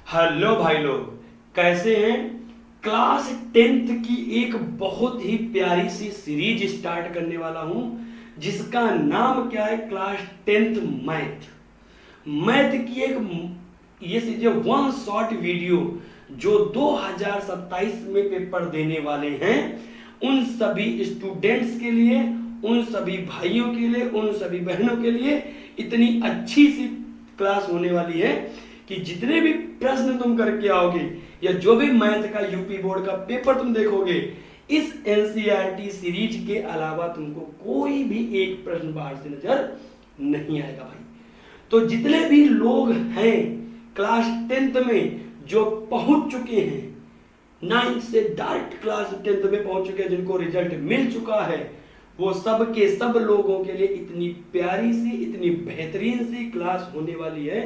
Hello भाई लोग, कैसे हैं। क्लास 10th की एक बहुत ही प्यारी सी सीरीज स्टार्ट करने वाला हूं जिसका नाम क्या है, क्लास 10th मैथ। मैथ की ये सीरीज वन शॉट वीडियो जो 2027 में पेपर देने वाले हैं उन सभी स्टूडेंट्स के लिए, उन सभी भाइयों के लिए, उन सभी बहनों के लिए इतनी अच्छी सी क्लास होने वाली है कि जितने भी प्रश्न तुम करके आओगे या जो भी मैथ का यूपी बोर्ड का पेपर तुम देखोगे, इस एनसीईआरटी सीरीज के अलावा तुमको कोई भी एक प्रश्न बाहर से नजर नहीं आएगा भाई। तो जितने भी लोग हैं क्लास 10th में जो पहुंच चुके हैं, 9th से डायरेक्ट क्लास 10th में पहुंच चुके हैं, जिनको रिजल्ट मिल चुका है, वो सब के सब लोगों के लिए इतनी प्यारी सी, इतनी बेहतरीन सी क्लास होने वाली है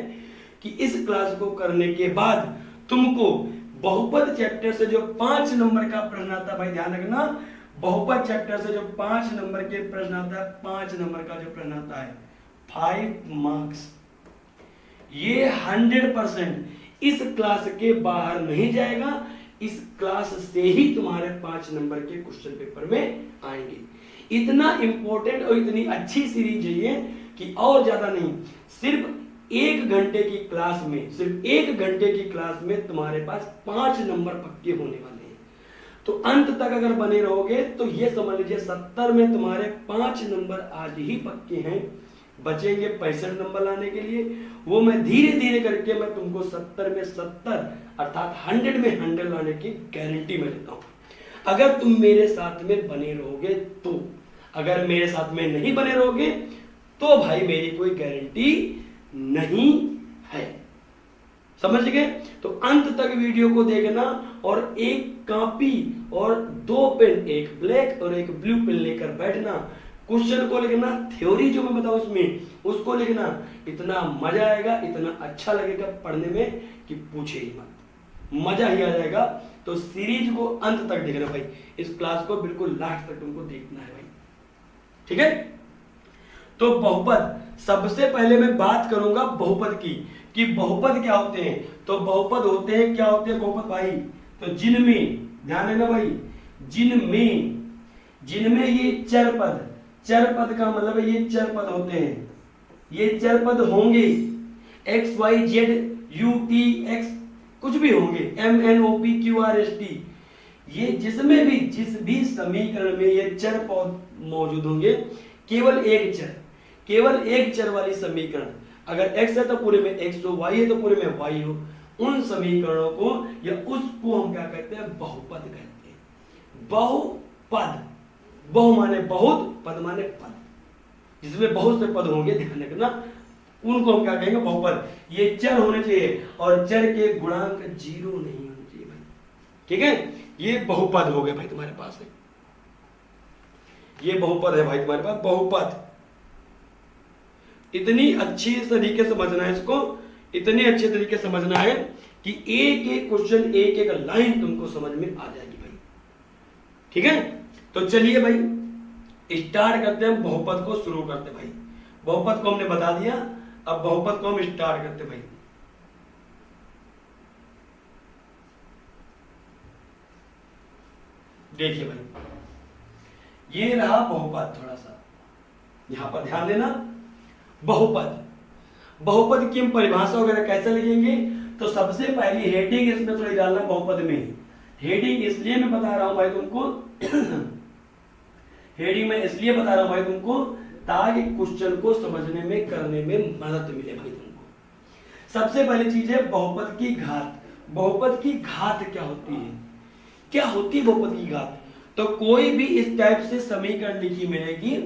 कि इस क्लास को करने के बाद तुमको बहुपद चैप्टर से जो 5 नंबर का प्रश्न आता है, भाई ध्यान रखना, बहुपद चैप्टर से जो 5 नंबर के प्रश्न आता है, 5 नंबर का जो प्रश्न आता है 5 मार्क्स, ये 100% इस क्लास के बाहर नहीं जाएगा। इस क्लास से ही तुम्हारे 5 नंबर के क्वेश्चन पेपर में आएंगे। इतना इंपॉर्टेंट और इतनी अच्छी सीरीज है ये कि और ज्यादा नहीं, सिर्फ 1 घंटे की क्लास में, सिर्फ 1 घंटे की क्लास में तुम्हारे पास 5 नंबर पक्के होने वाले हैं। तो अंत तक अगर बने रहोगे तो ये समझ लीजिए 70 में तुम्हारे 5 नंबर आज ही पक्के हैं। बचेंगे 65 नंबर लाने के लिए, वो मैं धीरे धीरे करके मैं तुमको 70 में 70 अर्थात 100 में 100 लाने की गारंटी में लेता हूं, अगर तुम मेरे साथ में बने रहोगे तो। अगर मेरे साथ में नहीं बने रहोगे तो भाई मेरी कोई गारंटी नहीं है। समझ गए? तो अंत तक वीडियो को देखना और एक कॉपी और 2 पेन, एक ब्लैक और एक ब्लू पेन लेकर बैठना, क्वेश्चन को लिखना, थ्योरी जो मैं बताऊं उसमें उसको लिखना। इतना मजा आएगा, इतना अच्छा लगेगा पढ़ने में कि पूछे ही मत, मजा ही आ जाएगा। तो सीरीज को अंत तक देखना भाई, इस क्लास को बिल्कुल लास्ट तक तुमको देखना है भाई, ठीक है। तो बहुपद, सबसे पहले मैं बात करूंगा बहुपद की कि बहुपद क्या होते हैं। तो बहुपद होते हैं, क्या होते हैं बहुपद भाई, तो जिनमें, ध्यान देना भाई, जिनमें ये चर पद, चर पद का मतलब है ये चर पद होते हैं, ये चर पद होंगे, X Y Z U T X कुछ भी होंगे, M N O P Q R S T, ये जिसमें भी जिस भी समीकरण में ये चर पद मौजूद होंगे, केवल एक चर, केवल एक चर वाली समीकरण, अगर x है तो पूरे में x हो, y है तो पूरे में y हो, उन समीकरणों को या उसको हम क्या कहते हैं, बहुपद कहते हैं। बहुपद, बहु माने बहुत, पद माने पद, जिसमें बहुत से पद होंगे, ध्यान रखना, उनको हम क्या कहेंगे, बहुपद। ये चर होने चाहिए और चर के गुणांक 0 नहीं होने चाहिए भाई, ठीक है। ये बहुपद हो गए भाई तुम्हारे पास है, ये बहुपद है भाई तुम्हारे पास, बहुपद। इतनी अच्छी तरीके से समझना है इसको, इतनी अच्छे तरीके से समझना है कि एक एक क्वेश्चन, एक एक लाइन तुमको समझ में आ जाएगी भाई, ठीक है। तो चलिए भाई स्टार्ट करते हैं, बहुपद को शुरू करते हैं भाई। बहुपद को हमने बता दिया, अब बहुपद को हम स्टार्ट करते हैं भाई। देखिए भाई, ये रहा बहुपद, थोड़ा सा यहां पर ध्यान देना। बहुपद, बहुपद की हम परिभाषा वगैरह कैसे लिखेंगे, तो सबसे पहली हेडिंग इसमें थोड़ी डालना बहुपद में। हेडिंग इसलिए मैं बता रहा हूं भाई तुमको हेडिंग में इसलिए बता रहा हूं भाई तुमको ताकि क्वेश्चन को समझने में, करने में मदद मिले भाई तुमको। सबसे पहली चीज है बहुपद की घात। बहुपद की घात क्या होती है, क्या होती है बहुपद की घात? तो कोई भी इस टाइप से समीकरण लिखी मिलेगी,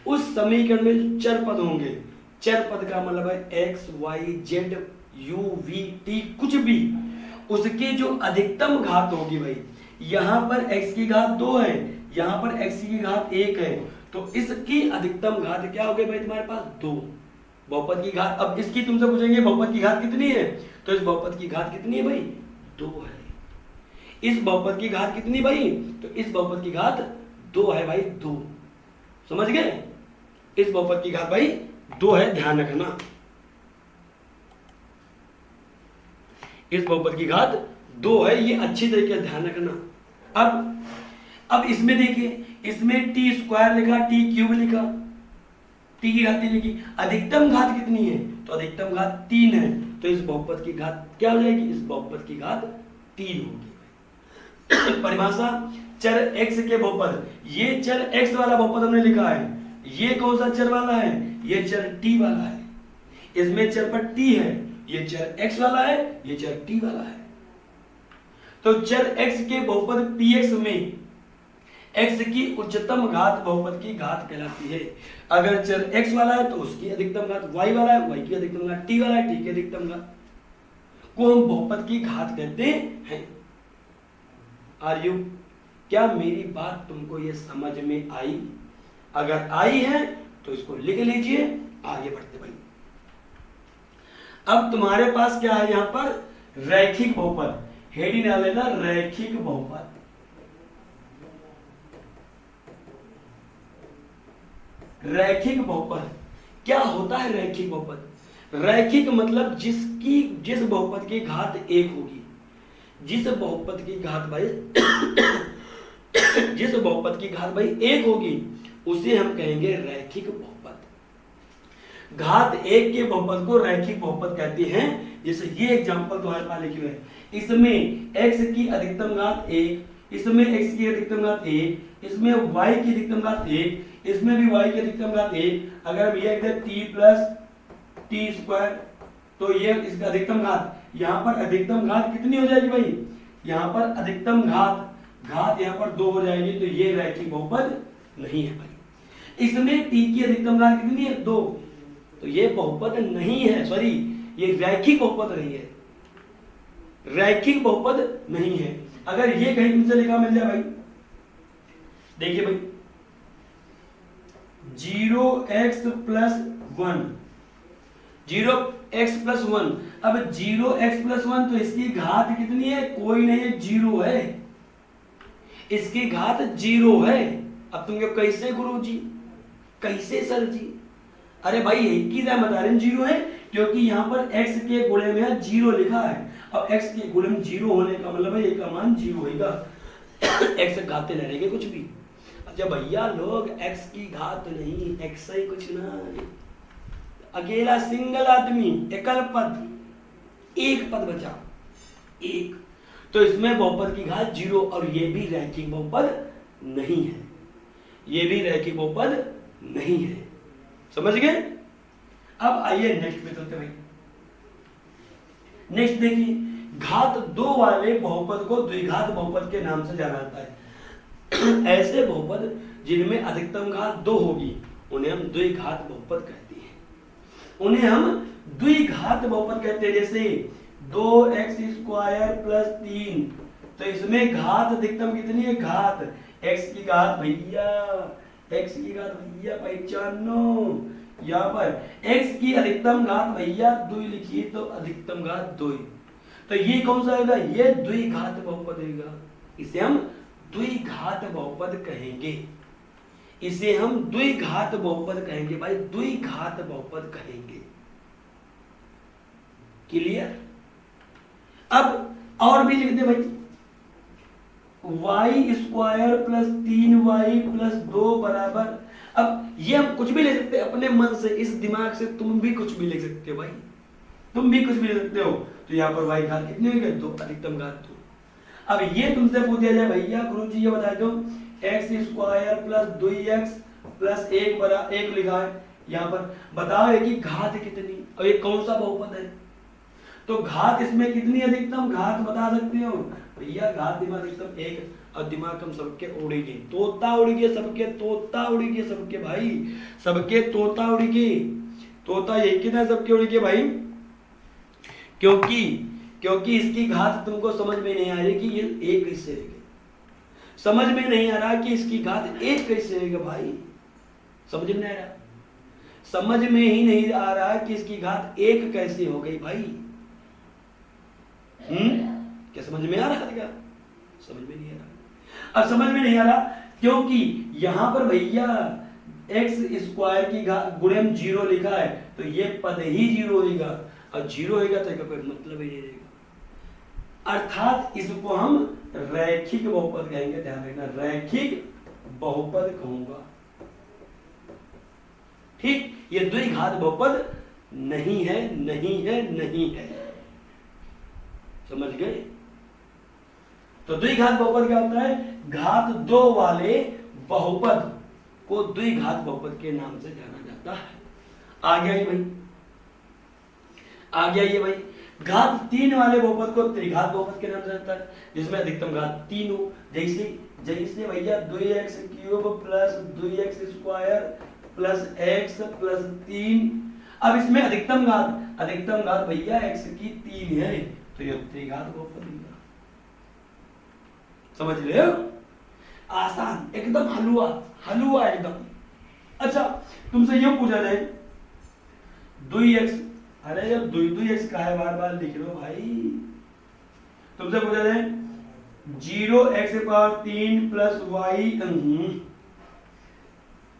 उस समीकरण में चर पद होंगे, चर पद का मतलब है X Y Z U V T कुछ भी, उसकी जो अधिकतम घात होगी भाई, यहां पर x की घात 2 है, यहां पर x की घात 1 है, तो इसकी अधिकतम घात क्या हो गई भाई तुम्हारे पास, 2। बहुपद की घात, अब इसकी तुमसे पूछेंगे बहुपद की घात कितनी है, तो इस बहुपद की घात कितनी है भाई, 2 है। इस बहुपद की घात कितनी भाई, तो इस बहुपद की घात 2 है भाई, 2। समझ गए? इस बहुपद की घात भाई 2 है, ध्यान रखना। इस बहुपद की घात 2 है, ये अच्छी तरीके से ध्यान रखना। अब इसमें देखिए, इसमें टी स्क्वायर लिखा, टी क्यूब लिखा, टी की घात 3 लिखी, अधिकतम घात कितनी है? तो अधिकतम घात 3 है, तो इस बहुपद की घात क्या हो जाएगी? इस बहुपद की घात 3 होगी। परिभाषा, चर x के बहुपद, ये चर x वाला बहुपद हमने लिखा है, ये कौन सा चर वाला है? ये चर t वाला है, इसमें चर पर t है, ये चर x वाला है, ये चर t वाला है। तो चर x के बहुपद px में x की उच्चतम घात बहुपद की घात कहलाती है। अगर चर x वाला है तो उसकी अधिकतम घात, y वाला है y की अधिकतम घात, t वाला है t की अधिकतम घात को हम बहुपद की घात कहते हैं। आर यू, क्या मेरी बात तुमको ये समझ में आई? अगर आई है तो इसको लिख लीजिए, आगे बढ़ते भाई। अब तुम्हारे पास क्या है? यहां पर रैखिक बहुपद, हेडिंग डाल लेना, रैखिक बहुपद। रैखिक बहुपद क्या होता है? रैखिक बहुपद, रैखिक मतलब जिस बहुपद की घात 1 होगी, जिस बहुपद की घात भाई जिस बहुपद की घात भाई 1 होगी, उसे हम कहेंगे रैखिक बहुपद। घात 1 के बहुपद को रैखिक बहुपद कहते हैं। जैसे ये एग्जांपल तुम्हारे पास लिखे हुए हैं, इसमें x की अधिकतम घात 1, इसमें x की अधिकतम घात 1, इसमें y की अधिकतम घात 1, इसमें भी y की अधिकतम घात 1। अगर हम ये t प्लस टी स्क्वायर, तो ये इसका अधिकतम घात, यहाँ पर अधिकतम घात कितनी हो जाएगी भाई? यहाँ पर अधिकतम घात यहाँ पर 2 हो जाएगी, तो ये रैखिक बहुपद नहीं है भाई। इसमें t की अधिकतम घात कितनी है? 2, तो ये बहुपद नहीं है, सॉरी ये रैखिक बहुपद नहीं है, रैखिक बहुपद नहीं है। अगर ये कहीं तुमसे लिखा मिल जाए भाई, देखिए भाई 0x प्लस 1, 0x प्लस 1, अब 0x प्लस 1 तो इसकी घात कितनी है? कोई नहीं है, 0 है, इसकी घात 0 है। अब तुम क्या कैसे गुरुजी, कैसे सर जी? अरे भाई एक ही बता रहे हैं 0 है, क्योंकि यहाँ पर x के गुणे में 0 लिखा है। अब x के गुणे में 0 होने का मतलब है एक का मान 0 होगा। x घाते न रहेंगे कुछ भी। अच्छा भैया लोग x की घात नहीं, x ही कुछ ना, अकेला सिंगल आदमी, एकल पद, एक पद बचा, एक, तो इसमें बहुपद की घात 0, और ये भी रैखिक बहुपद नहीं है, ये भी रैखिक बहुपद नहीं है। समझ गए? अब आइए नेक्स्ट पे चलते भाई। नेक्स्ट देखिए, घात 2 वाले बहुपद को द्विघात बहुपद के नाम से जाना जाता है। ऐसे बहुपद जिनमें अधिकतम घात 2 होगी, उन्हें हम द्विघात बहुपद कहते हैं, उन्हें हम द्विघात बहुपद कहते हैं। जैसे 2x स्क्वायर प्लस 3, तो इसमें घात अधिकतम कितनी है? घात x की घात भैया, x की घात भैया पहचानो, यहाँ पर x की अधिकतम घात भैया 2 लिखी, तो अधिकतम घात 2, तो ये कौन सा होगा? ये द्विघात बहुपद होगा, इसे हम द्विघात बहुपद कहेंगे, इसे हम द्विघात बहुपद कहेंगे भाई, द्विघात बहुपद कहेंगे। क्लियर? अब और भी लिख दे भाई, y square plus 3y plus 2 बराबर, अब ये हम कुछ भी ले सकते हैं अपने मन से, इस दिमाग से तुम भी कुछ भी लिख सकते हो भाई, तुम भी कुछ भी लिख सकते हो। तो यहाँ पर y घात कितनी होगी? 2, अधिकतम घात 2। अब ये तुमसे पूछ दिया जाए भैया गुरुजी ये बता दो, x square plus 2x plus 1 लिखा है, यहाँ पर बताओ ये की घात कितनी, और ये कौन सा बहुपद है? तो घात इसमें कितनी अधिकतम घात बता सकते हो भैया? घात दिमाग अधिकतम 1, और दिमाग हम सबके उड़ेगी, तोता उड़ेगी सबके, तोता उड़ेगी सबके भाई, सबके तोता उड़ेगी, तोता ये कितना सबके उड़ेगी भाई, क्योंकि इसकी घात तुमको समझ में नहीं आ रही कि ये 1 कैसे रहेगी, समझ में नहीं आ रहा कि इसकी घात 1 कैसे रहेगा भाई, समझ में नहीं आ रहा, समझ में ही नहीं आ रहा कि इसकी घात 1 कैसे हो गई भाई। क्या समझ में आ रहा है? क्या समझ में नहीं आ रहा? अब समझ में नहीं आ रहा क्योंकि यहां पर भैया x स्क्वायर की गुणे में 0 लिखा है, तो ये पद ही 0 होगा, और 0 होगा तो इसका कोई मतलब ही नहीं रहेगा। अर्थात इसको हम रैखिक बहुपद कहेंगे, ध्यान रखना, रैखिक बहुपद कहूंगा। ठीक, ये द्विघात बहुपद नहीं है, नहीं है, नहीं है, समझ गए? तो द्विघात बहुपद क्या होता है? घात 2 वाले बहुपद को द्विघात बहुपद के नाम से जाना जाता है। आ गया ये भाई, आ गया ये भाई। घात 3 वाले बहुपद को त्रिघात बहुपद के नाम से जाता है, जिसमें अधिकतम घात 3 हो। जैसे जैसे भैया 2x³ plus 2x² plus x plus 3। अब इसमें अधिकतम घात भैया x की 3 है, तो ये त्रिघात बहुपद होगा। समझ रहे हो? आसान, एकदम हलवा हलवा एकदम। अच्छा, तुमसे ये पूछा जाए 2x, अरे जब 2x का है बार बार लिख लो भाई। तुमसे पूछा जाए 0x³ plus y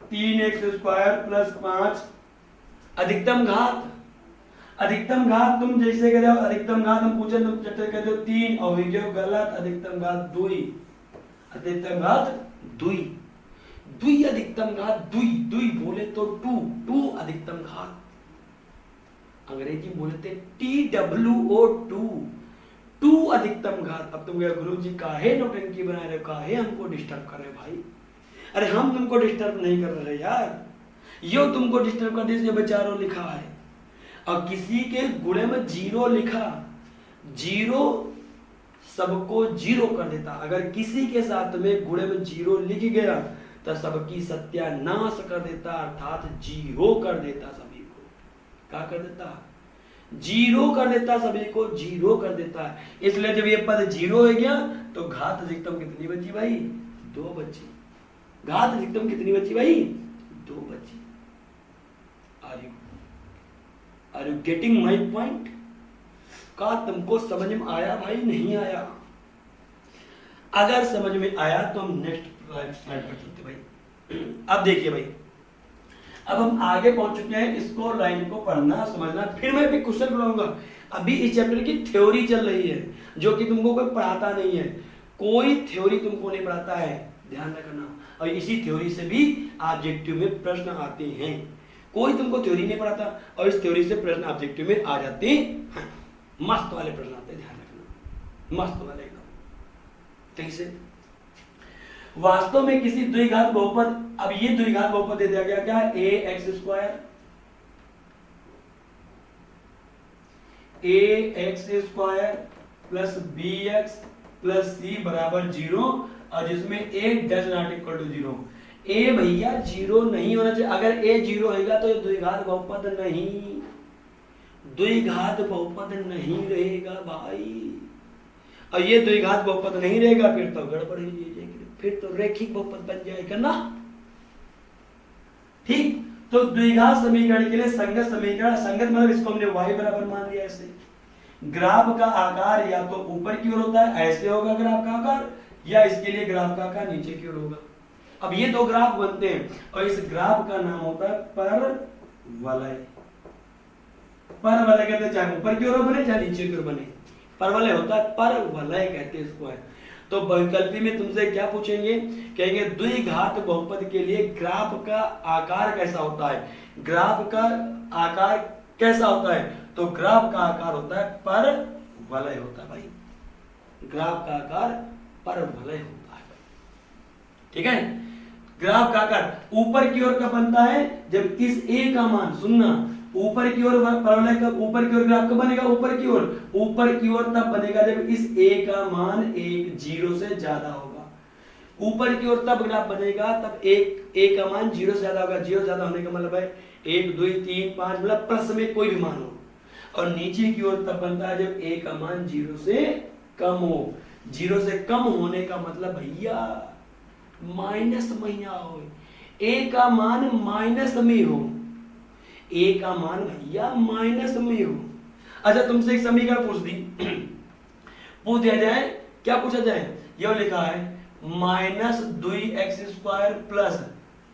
3x² plus 5 अधिकतम घात तुम जैसे कह रहे हो, अधिकतम घात हम पूछे तुम चट्टे कहते हो 3 और विज्ञान गलत, अधिकतम घात 2, अधिकतम घात 2, 2 अधिकतम घात 2 बोले तो 2 अधिकतम घात, अंग्रेजी बोलते TWO 2 अधिकतम घात। अब तुम गुरु जी काहे नौटंकी बना रहे हो, काहे हमको डिस्टर्ब कर रहे हो भाई? अरे हम तुमको डिस्टर्ब नहीं कर रहे यार, यो तुमको डिस्टर्ब कर दीजिए। बेचारों लिखा है और किसी के गुणे में 0 लिखा, 0 सबको 0 कर देता। अगर किसी के साथ में गुणे में 0 लिख गया तो सबकी सत्यानाश कर देता, अर्थात 0 कर देता, सभी को क्या कर देता? 0 कर देता, सभी को 0 कर देता। इसलिए जब ये पद 0 हो गया तो घात अधिकतम कितनी बची भाई? 2 बची। घात अधिकतम कितनी बची भाई? 2 बची। Are you getting my point? का तुमको समझ में आया भाई? नहीं आया? अगर समझ में आया तो हम नेक्स्ट स्लाइड पर चलते भाई। अब देखिए भाई, अब हम आगे पहुंच चुके हैं, इसको लाइन को पढ़ना समझना। फिर मैं भी क्वेश्चन बनाऊंगा। अभी इस चैप्टर की थ्योरी चल रही है जो कि तुमको कोई पढ़ाता नहीं है, कोई थ्योरी तुमको नहीं पढ़ाता है, ध्यान रखना। और इसी थ्योरी से भी ऑब्जेक्टिव में प्रश्न आते हैं। कोई तुमको थ्योरी नहीं पढ़ाता और इस थ्योरी से प्रश्न ऑब्जेक्टिव में आ जाते हैं। मस्त वाले प्रश्न आते हैं, ध्यान रखना, मस्त वाले एकदम। कैसे? वास्तव में किसी द्विघात बहुपद, अब ये द्विघात बहुपद दे दिया गया क्या? ax² plus bx plus c बराबर 0 और जिसमें a does not equal to 0। a भैया 0 नहीं होना चाहिए। अगर a 0 होगा तो ये द्विघात बहुपद नहीं, द्विघात बहुपद नहीं रहेगा भाई। और ये द्विघात बहुपद नहीं रहेगा फिर तो गड़बड़ ही जाएगी, फिर तो रैखिक बहुपद बन जाएगा ना। ठीक, तो द्विघात समीकरण के लिए संगत समीकरण, संगत मतलब इसको हमने y बराबर मान लिया। ऐसे ग्राफ का आकार या तो ऊपर की ओर होता है, ऐसे होगा ग्राफ का आकार, या इसके लिए ग्राफ का आकार नीचे की ओर होगा। अब ये दो ग्राफ बनते हैं और इस ग्राफ का नाम होता है परवलय। परवलय कहते हैं चाहे ऊपर की ओर बने चाहे नीचे की ओर बने, परवलय होता है, परवलय कहते हैं इसको है। तो वैकल्पिक में तुमसे क्या पूछेंगे? कहेंगे द्विघात बहुपद के लिए ग्राफ का आकार कैसा होता है? ग्राफ का आकार कैसा होता है? तो ग्राफ का आकार होता है परवलय होता है भाई, ग्राफ का आकार परवलय होता है। ठीक है, ग्राफ का आकार ऊपर की ओर का बनता है जब इस a का मान, सुनना, ऊपर की ओर परवलय का ऊपर की ओर ग्राफ कब बनेगा? ऊपर की ओर तब बनेगा जब इस a का मान 0 से ज्यादा होगा। ऊपर की ओर तब ग्राफ बनेगा तब a का मान 0 से ज्यादा होगा। 0 ज्यादा होने का मतलब है 1 2 3 5 मतलब प्लस में कोई भी मान हो। और नीचे की ओर तब बनता है जब a का मान 0 से कम हो। 0 से कम होने का मतलब भैया माइनस में हो, a का मान माइनस में हो, a का मान भैया माइनस में हो। अच्छा, तुमसे एक समीकरण पूछ दिया जाए, क्या पूछा जाए? यह लिखा है minus 2x² plus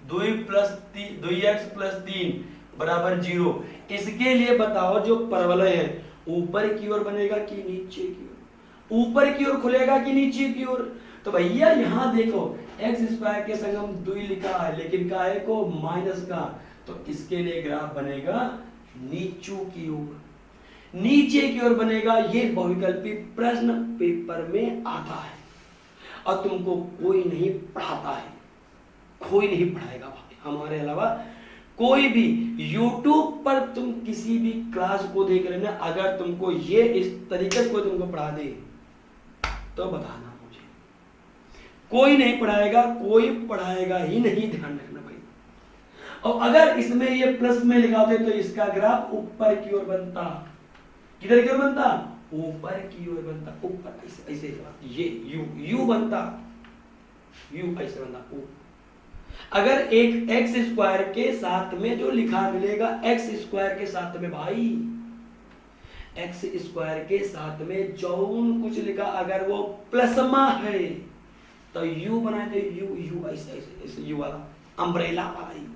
2x plus 3 बराबर 0। इसके लिए बताओ जो परवलय है ऊपर की ओर बनेगा कि नीचे की ओर? ऊपर की ओर खुलेगा कि नीचे की ओर? तो भैया यहां देखो एक्स स्क्वायर के संगम 2 लिखा है, लेकिन काहे को माइनस का, तो इसके लिए ग्राफ बनेगा नीचू की ओर, नीचे की ओर बनेगा। ये बहुविकल्पी प्रश्न पेपर में आता है और तुमको कोई नहीं पढ़ाता है, कोई नहीं पढ़ाएगा भाई हमारे अलावा कोई भी। YouTube पर तुम किसी भी क्लास को देख लेना, अगर तुमको ये इस तरीके को तुमको पढ़ा दे तो बताना मुझे, कोई नहीं पढ़ाएगा, कोई पढ़ाएगा ही नहीं, ध्यान रखना भाई। और अगर इसमें ये प्लस में लिखा दे तो इसका ग्राफ ऊपर की ओर बनता, किधर की ओर बनता? ऊपर की ओर बनता, ऊपर ऐसे ऐसे ये यू बनता, यू ऐसे बनता ऊ। अगर एक एक्स स्क्वायर के साथ में जो लिखा मिलेगा, एक्स स्क्वायर के साथ में भाई, एक्स स्क्वायर के साथ में जो कुछ लिखा अगर वो प्लसमा है तो यू बनाए तो यू ऐसे ऐसे ऐसे यू वाला, अम्ब्रेला वाला यू।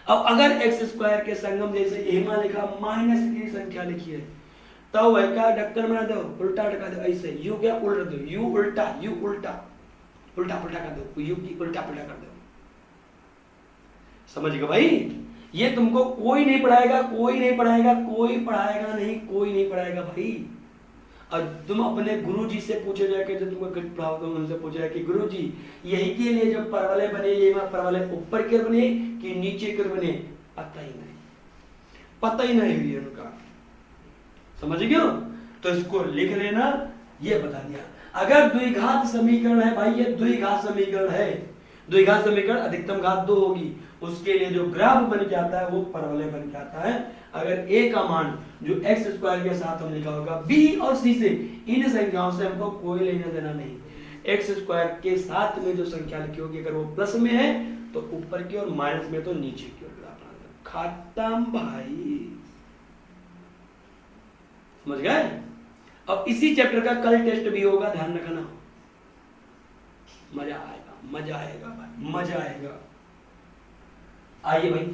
अब अगर एक्स स्क्वायर के संगम जैसे यहां लिखा माइनस की संख्या लिखी है तो वह क्या ढक्कन बना दो, उल्टा ढका दो ऐसे, यू क्या उल्टा दो, यू उल्टा उल्टा उल्टा कर दो, यू की उल्टा पुल्टा कर दो। समझ गए भाई? ये तुमको कोई नहीं पढ़ाएगा, कोई नहीं पढ़ाएगा, कोई पढ़ाएगा नहीं, कोई नहीं पढ़ाएगा भाई। और तुम अपने गुरुजी से पूछे जाके, जो तुमको पढ़ाओ तो उनसे पूछे कि गुरुजी यही के लिए जो परवले बने, ये परवले ऊपर की ओर बने कि नीचे की ओर बने, पता ही नहीं, पता ही नहीं हुई उनका। समझ गए? तो इसको लिख लेना, ये बता दिया। अगर द्विघात समीकरण है भाई, ये द्विघात समीकरण है, द्विघात समीकरण अधिकतम घात 2 होगी, उसके लिए जो ग्राफ बन के आता है वो परवलय बन के आता है। अगर a का मान जो एक्स स्क्वायर के साथ हम लिखा होगा, b और c से, इन संख्याओं से हमको कोई लेना देना नहीं। एक्स स्क्वायर के साथ में जो संख्या लिखी होगी अगर वो प्लस में है तो ऊपर की और माइनस में तो नीचे की ओर ग्राफ बना। खत्म भाई, समझ गए? अब इसी चैप्टर का कल टेस्ट भी होगा, ध्यान रखना, मजा आएगा, मजा आएगा भाई, मजा आएगा। आइए भाई,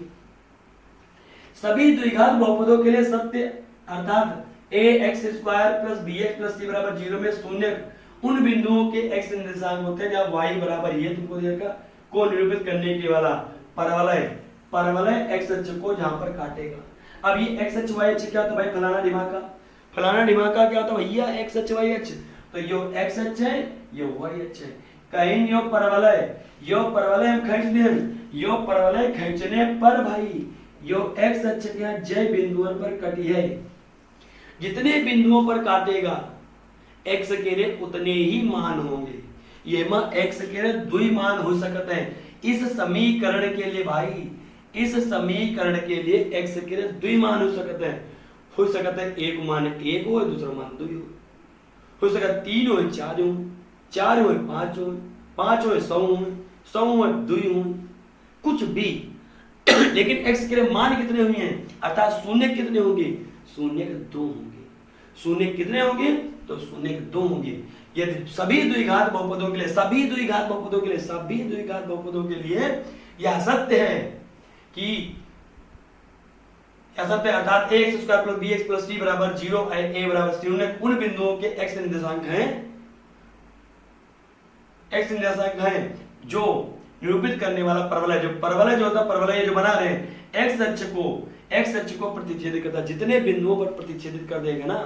सभी द्विघात बहुपदों के लिए सत्य अर्थात a x square plus B x plus C बराबर 0 में शून्य उन बिंदुओं के x निर्देशांक होते हैं जहां y बराबर ये तुमको देगा को निरूपित करने के वाला परवलय, परवलय x अक्ष को जहां पर काटेगा। अब ये x अक्ष y अक्ष क्या होता है भाई? फलाना ढिमाका, फलाना ढिमाका क्या होता है भैया? x अक्ष y अक्ष, तो यो x अक्ष है, यो y अक्ष है। कहीं यो परवलय हम खींच दें, यो परवलय खींचने पर भाई यो x अक्ष क्या जय बिंदुओं पर कटी है, जितने बिंदुओं पर काटेगा x के लिए उतने ही मान होंगे। ये में x के लिए द्वि मान हो सकते हैं इस समीकरण के लिए भाई, इस समीकरण के लिए x के लिए द्वि मान हो सकते हैं, एक मान 1 हो, दूसरा मान 2 हो सकता है, 3 हो, 4 हो, 4 हो, 5 हो, 5 हो, 100 हो, 100 हो, 2 हो, कुछ भी लेकिन x के लिए मान कितने हुए हैं, अर्थात शून्य कितने होंगे? शून्य 2 होंगे। शून्य कितने होंगे? तो शून्य 2 होंगे। यदि सभी द्विघात बहुपदों के लिए, सभी द्विघात बहुपदों के लिए, सभी द्विघात बहुपदों के लिए यह सत्य है कि यह सत्य अर्थात ax square plus bx plus c बराबर 0, a बराबर 0 उन बिंदुओं के x निर्देशांक हैं, x निर्देशांक हैं जो निरूपित करने वाला परवलय, जो परवलय जो होता है, परवलय जो बना रहे हैं x अक्ष को प्रतिच्छेदित करता, जितने बिंदुओं पर प्रतिच्छेदित कर देगा ना,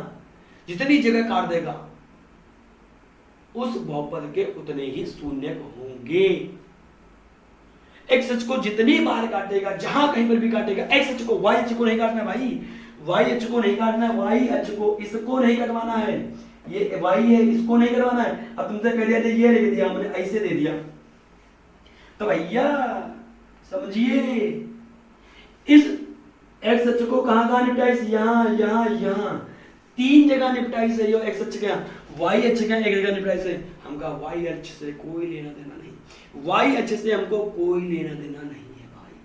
जितनी जगह काट देगा उस बहुपद के उतने ही शून्य होंगे। x अक्ष को जितनी बार काटेगा, जहां कहीं पर भी काटेगा, x अक्ष को, y अक्ष को नहीं काटना भाई, y अक्ष को नहीं काटना, y अक्ष को इसको नहीं कटवाना है, ये y है इसको नहीं कटवाना है। अब तुमसे कह दिया ये लिख दिया हमने, ऐसे दे दिया तो भैया समझिए इस x अक्ष को कहां कहां निपटाइस, यहां यहां यहां 3 जगह निपटाइस है। यो x अक्ष का, y अक्ष का एक जगह निपटाइस है। हमका y अक्ष से कोई लेना देना नहीं, y अक्ष से हमको कोई लेना देना नहीं है भाई,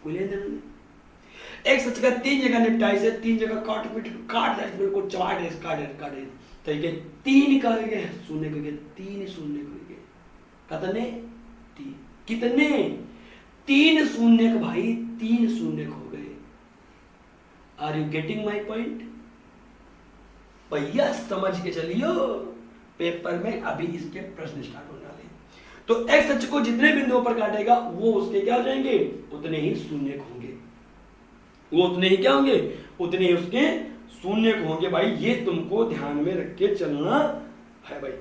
कोई लेना देना नहीं। x अक्ष का 3 जगह निपटाइस है, 3 जगह काट दे, बिल्कुल चबाट दे, काट दे, तो ये 3 का हो गया, शून्य हो गया, 3 शून्य हो गए, कितने? 3 कितने? 3 शून्य भाई, 3 शून्य हो गए। Are you getting my point? भैया समझ के चलियो, पेपर में अभी इसके प्रश्न स्टार्ट होने वाले हैं। तो एक्स अक्ष को जितने बिंदुओं पर काटेगा वो उसके क्या हो जाएंगे, उतने ही शून्य होंगे, वो उतने ही क्या होंगे, उतने ही उसके शून्य होंगे। भाई ये तुमको ध्यान में रख के चलना है भाई।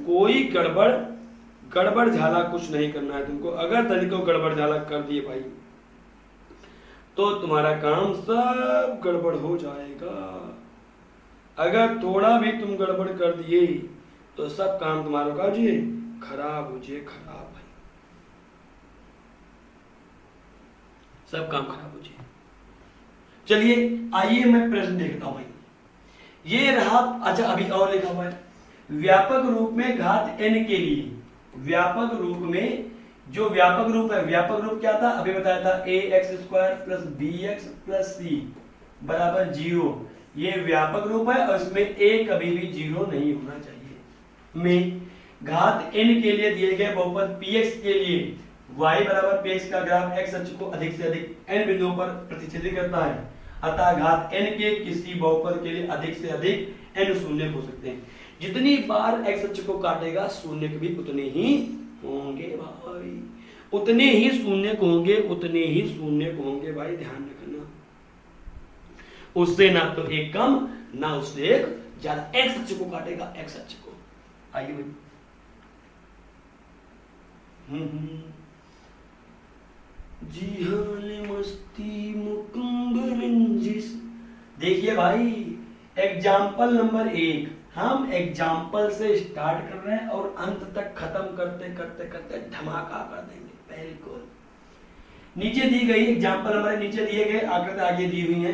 कोई गड़बड़ झाला कुछ नहीं करना है तुमको। अगर तनिको गड़बड़ झाला कर दिए भाई तो तुम्हारा काम सब गड़बड़ हो जाएगा। अगर थोड़ा भी तुम गड़बड़ कर दिए तो सब काम तुम्हारा का जी खराब हो जाए, खराब भाई, सब काम खराब हो जाए। चलिए आइए मैं प्रश्न देखता हूं भाई। ये रहा, अच्छा अभी और लिखा हुआ है, व्यापक रूप में घात n के लिए, व्यापक रूप में, जो व्यापक रूप है, व्यापक रूप क्या था अभी बताया था, ax² plus bx plus c बराबर 0। ये व्यापक रूप है और इसमें a कभी भी 0 नहीं होना चाहिए। में घात n के लिए दिए गए बहुपद px के लिए y बराबर px का ग्राफ x अक्ष को अधिक से अधिक n बिंदुओं पर प्रतिच्छेदित करता है, अतः घात n के किसी बहुपद के लिए अधिक से अधिक n शून्य हो सकते हैं। जितनी बार x अक्ष को काटेगा शून्य भी उतने ही होंगे भाई, उतने ही शून्य होंगे, उतने ही शून्य होंगे भाई, ध्यान रखना। उससे ना तो एक कम ना उससे एक ज्यादा। x अक्ष को काटेगा, x अक्ष को। आइए भाई, जी हाँ मस्ती मुकुंद रंजिश। देखिए भाई एग्जाम्पल नंबर 1 हम एग्जाम्पल से स्टार्ट कर रहे हैं और अंत तक खत्म करते करते करते धमाका कर देंगे। बिल्कुल नीचे दी गई एग्जाम्पल नंबर नीचे दिए गए आकृति आगे दी हुई है,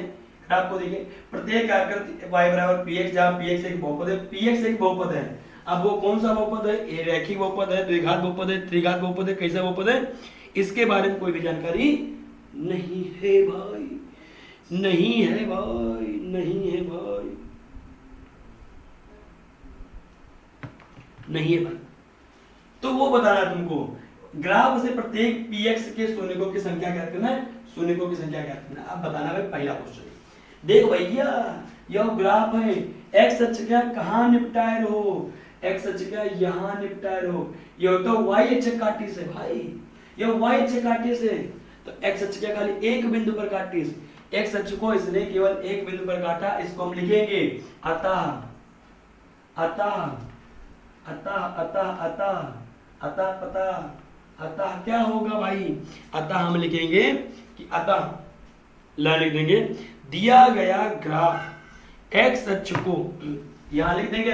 आपको देखिए प्रत्येक आकृति y बराबर px, जहां px एक बहुपद है, px एक बहुपद है। अब वो कौन सा बहुपद है, ये रैखिक बहुपद है, द्विघात बहुपद है, त्रिघात बहुपद है, कैसा बहुपद है, इसके बारे में कोई भी जानकारी नहीं है भाई, नहीं है भाई, नहीं है भाई, नहीं है भाई। तो वो बताना तुमको, ग्राफ से प्रत्येक px के शून्यकों की संख्या ज्ञात करना है, शून्यकों की संख्या ज्ञात करना है। अब बताना भाई पहला क्वेश्चन। देखो भैया यह ग्राफ है, x अक्ष का कहां निपटाए रहो, x अक्ष का यहां निपटाए रहो, यह तो y अक्ष काटिस है भाई, यह y अक्ष काटिस है, तो x अक्ष का खाली एक बिंदु पर काटिस, x अक्ष को इसने केवल एक बिंदु पर काटा, इसको हम लिखेंगे अतः अतः अतः अतः अतः अतः पता, अतः क्या होगा भाई, अतः हम लिखेंगे कि अतः ला लिख देंगे दिया गया ग्राफ x अक्ष को, यहां लिख देंगे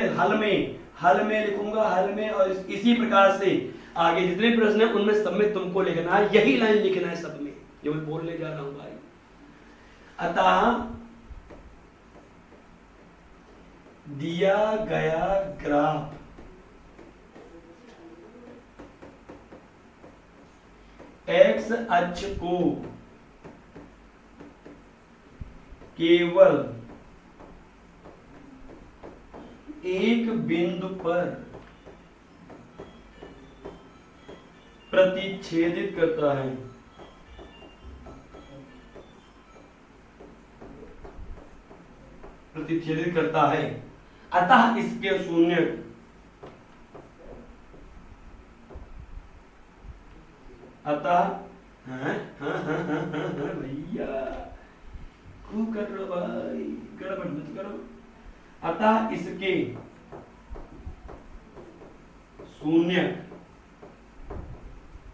हल में लिखूंगा, हल में, और इसी प्रकार से आगे जितने प्रश्न है उनमें सब में तुमको लिखना है, यही लाइन लिखना है सब में जो मैं बोलने जा रहा हूं भाई। अतः दिया गया ग्राफ x अक्ष को केवल एक बिंदु पर प्रतिच्छेदित करता है, प्रतिच्छेदित करता है, अतः इसके शून्य, अतः भैया क्यों कर रहे हो भाई, गड़बड़ मत करो। अतः इसके शून्य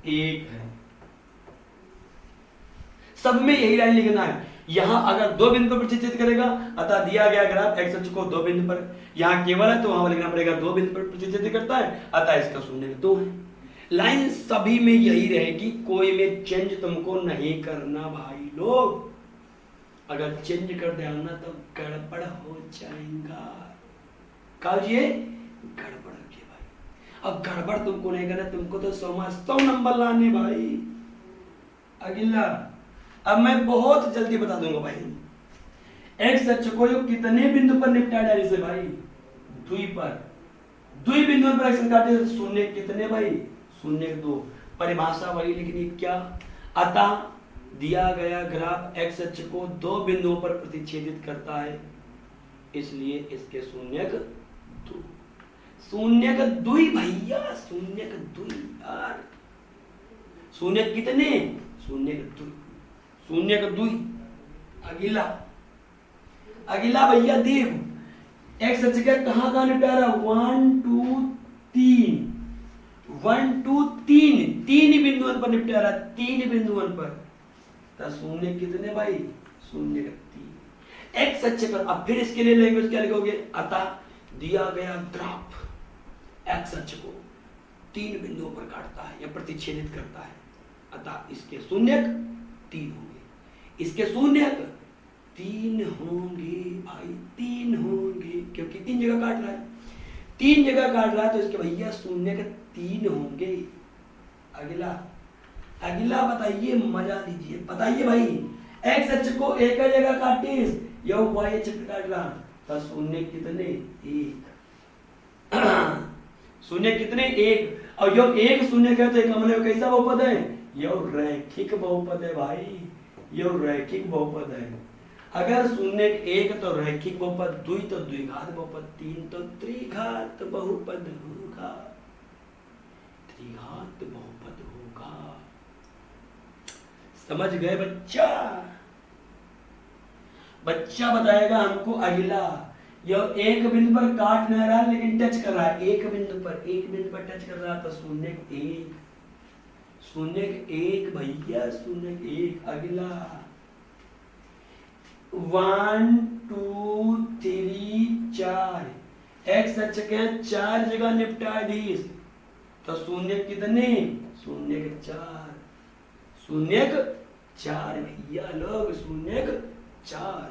एक है, सब में यही लाइन लिखना है। यहां अगर दो बिंदु पर प्रतिच्छेद करेगा, अतः दिया गया ग्राफ x अक्ष को दो बिंदु पर, यहां केवल है तो वहां लिखना पड़ेगा दो बिंदु पर प्रतिच्छेद करता है, अतः इसका शून्य दो है। लाइन सभी में यही रहेगी, कोई में चेंज तुमको नहीं करना भाई लोग, अगर चेंज कर देना तो गड़बड़ हो जाएगा। काजिए गड़बड़ के भाई, अब गड़बड़ तुमको नहीं करना, तुमको तो 100 नंबर लाने भाई। अगला अब मैं बहुत जल्दी बता दूंगा भाई, एक्स अक्ष को यो कितने बिंदु पर निपटा जाए इसे भाई, द्वि पर, द्वि बिंदु पर एक्स काटे शून्य कितने भाई, शून्य दो। परिभाषा वही लिखनी क्या, अतः दिया गया ग्राफ एक्स अक्ष को दो बिंदुओं पर प्रतिच्छेदित करता है, इसलिए इसके शून्यक 2। शून्यक 2 भैया, शून्यक 2 यार। शून्यक कितने? शून्यक 2, शून्यक 2। अगला भैया देखो, एक्स अक्ष का कहाँ निपटारा? 1 2 3, 1 2 3, 3 बिंदुओं पर निपटारा, 3 बिंदुओं पर। तो शून्य कितने भाई? शून्य 3। एक्स अक्ष पर। अब फिर इसके लिए लैंग्वेज क्या लिखोगे? अतः दिया गया ग्राफ एक्स अक्ष को 3 बिंदुओं पर काटता है या प्रतिच्छेदित करता है, अतः इसके शून्यक 3 होंगे। इसके शून्यक 3 होंगे भाई, 3 होंगे, क्योंकि 3 जगह काट रहा है, 3 जगह काट रहा है, तो इसके भैया शून्यक 3 होंगे। अगला बताइए, मजा लीजिए, बताइए भाई, एक्स अक्ष को एक जगह काटिस या वाई अक्ष पर काट रहा, तो शून्य कितने? 1। शून्य कितने? 1। और यो एक शून्य का तो हमने कैसा बहुपद है? यो रैखिक बहुपद है भाई, यो रैखिक बहुपद है। अगर शून्य 1 तो रैखिक बहुपद, 2 तो द्विघात बहुपद, 3 तो त्रिघात बहुपद होगा, त्रिघात बहुपद होगा। समझ गए बच्चा? बच्चा बताएगा हमको अगला। यह एक बिंदु पर काट नहीं रहा लेकिन टच कर रहा है, एक बिंदु पर टच कर रहा, तो शून्य 1, शून्य 1 भैया, शून्य 1। अगला 1 2 3 4, एक्स अक्ष के 4 जगह निपटा दी, तो शून्य कितने? शून्य 4, शून्य 4 भैया लोग, शून्य 4।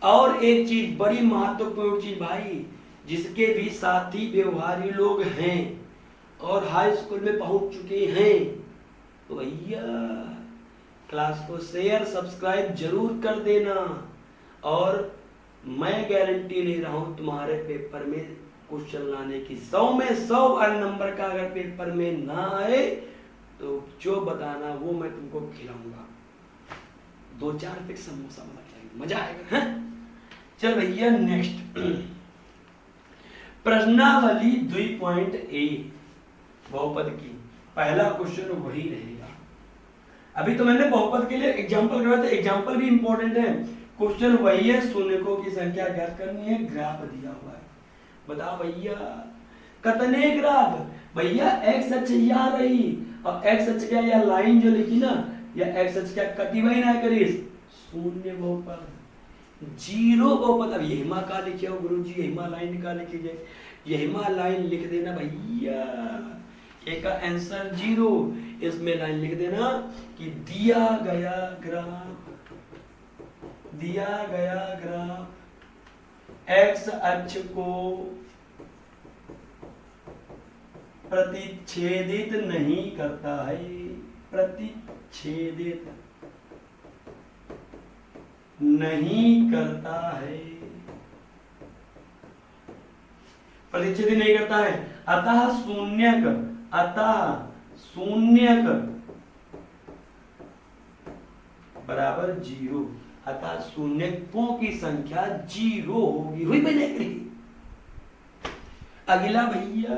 और एक चीज बड़ी महत्वपूर्ण चीज भाई, जिसके भी साथी व्यवहारी लोग हैं और हाई स्कूल में पहुंच चुके हैं, तो भैया क्लास को शेयर सब्सक्राइब जरूर कर देना। और मैं गारंटी ले रहा हूं तुम्हारे पेपर में क्वेश्चन लाने की, 100 में 100 नंबर का अगर पेपर में ना आए तो जो बताना वो मैं तुमको खिलाऊंगा, 2-4 फिर समोसा बना खिलाएंगे, मजा आएगा। है? चल भैया नेक्स्ट प्रश्नावली 2.1 बहुपद की, पहला क्वेश्चन वही रहेगा। अभी तो मैंने बहुपद के लिए एग्जांपल करवाया था, एग्जांपल भी इंपॉर्टेंट है, क्वेश्चन वही है, शून्यकों की संख्या ज्ञात करनी है, ग्राफ दिया हुआ है। बताओ भैया कितने ग्राफ? भैया एक्स अक्ष यहाँ रही और एक्स अक्ष क्या यह लाइन जो लिखी ना, या एक्स अक्ष क्या कटी हुई ना करीस, शून्य बहुपद, 0 बहुपद। अब यहिमा का लिखे हो गुरु जी, यहिमा लाइन का लिखिए, यहिमा लाइन लिख देना भैया, एक का आंसर 0, इसमें लाइन लिख देना कि दिया गया ग्राफ एक्स अक्ष को प्रतिच्छेदित नहीं करता है, प्रतिच्छेदित नहीं करता है, प्रतिच्छेदित नहीं करता है, अतः शून्यक बराबर 0, अतः शून्यकों की संख्या 0 होगी। हुई मैंने कही। अगला भैया,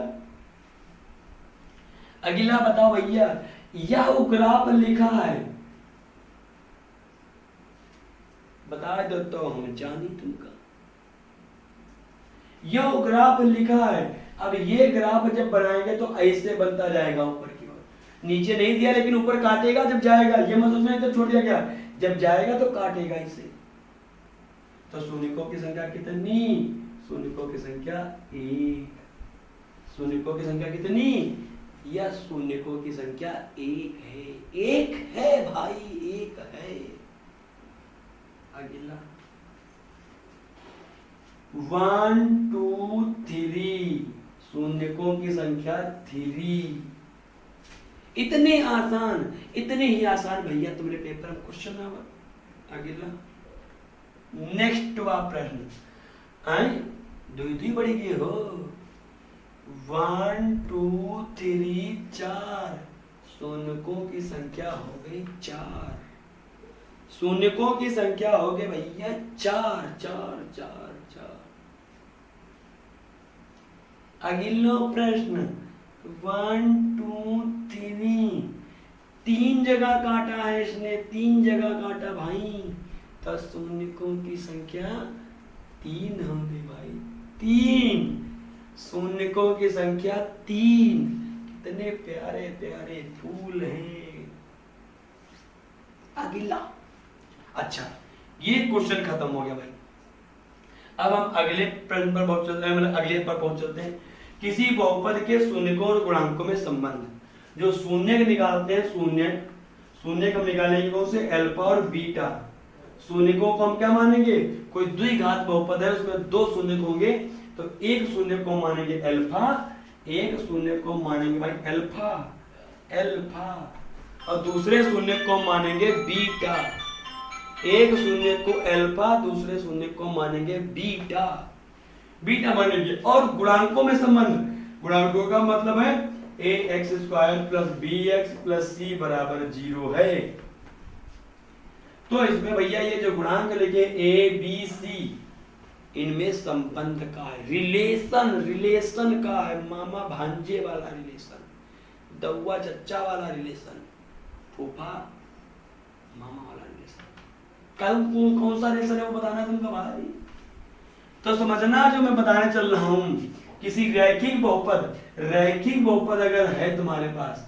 अगला बताओ भैया, यह ग्राफ लिखा है, बता दो तो हम जानी तुमका, यह ग्राफ लिखा है। अब ये ग्राफ जब बनाएंगे तो ऐसे बनता जाएगा ऊपर की ओर, नीचे नहीं दिया लेकिन ऊपर काटेगा जब जाएगा, ये मत सोचना तो छोड़ दिया गया, जब जाएगा तो काटेगा इसे। तो शून्यकों की संख्या कितनी? शून्यकों की संख्या 1। शून्यकों की संख्या कितनी? या शून्यकों की संख्या 1 है, 1 है भाई, 1 है। अगला 1 2 3, शून्यकों की संख्या 3। इतने आसान, इतने ही आसान भैया तुमने पेपर में क्वेश्चन आवा। अगला नेक्स्ट वा प्रश्न आई दुई बड़ी की हो, 1 2 3 4, शून्यकों की संख्या हो गई 4। शून्यकों की संख्या हो गई भैया 4 4 4 4। अगला प्रश्न 1 2 3, 3 जगह काटा है इसने, 3 जगह काटा भाई, तो शून्यकों की संख्या 3 होगी भाई, 3। शून्यकों की संख्या 3। कितने प्यारे प्यारे फूल हैं। अगला, अच्छा ये क्वेश्चन खत्म हो गया भाई। अब हम अगले प्रश्न पर पहुंच चलते हैं, मतलब अगले पर पहुंच चलते हैं। किसी बहुपद के शून्यकों और गुणांकों में संबंध। जो शून्य निकालते हैं, शून्य हम निकालेंगे कौन से, अल्फा और बीटा। शून्यकों को हम क्या मानेंगे, कोई द्विघात बहुपद है उसमें 2 शून्य होंगे, तो एक शून्य को मानेंगे अल्फा, एक शून्य को मानेंगे भाई अल्फा अल्फा, और दूसरे शून्य को मानेंगे बीटा। एक शून्य को अल्फा, दूसरे शून्य को मानेंगे बीटा, बीटा मानेंगे। और गुणांकों में संबंध, गुणांकों का मतलब है ax² plus bx plus c बराबर 0 है। तो इसमें भैया ये जो गुणांक लिखे a b c, इनमें संबंध का है, रिलेशन का है, मामा भांजे वाला रिलेशन, दौआ चच्चा वाला रिलेशन, फूफा मामा वाला रिलेशन। कौन सा रिलेशन है वो बताना है तुमको भाई। तो समझना जो मैं बताने चल रहा हूं, किसी रैखिक बहुपद अगर है तुम्हारे पास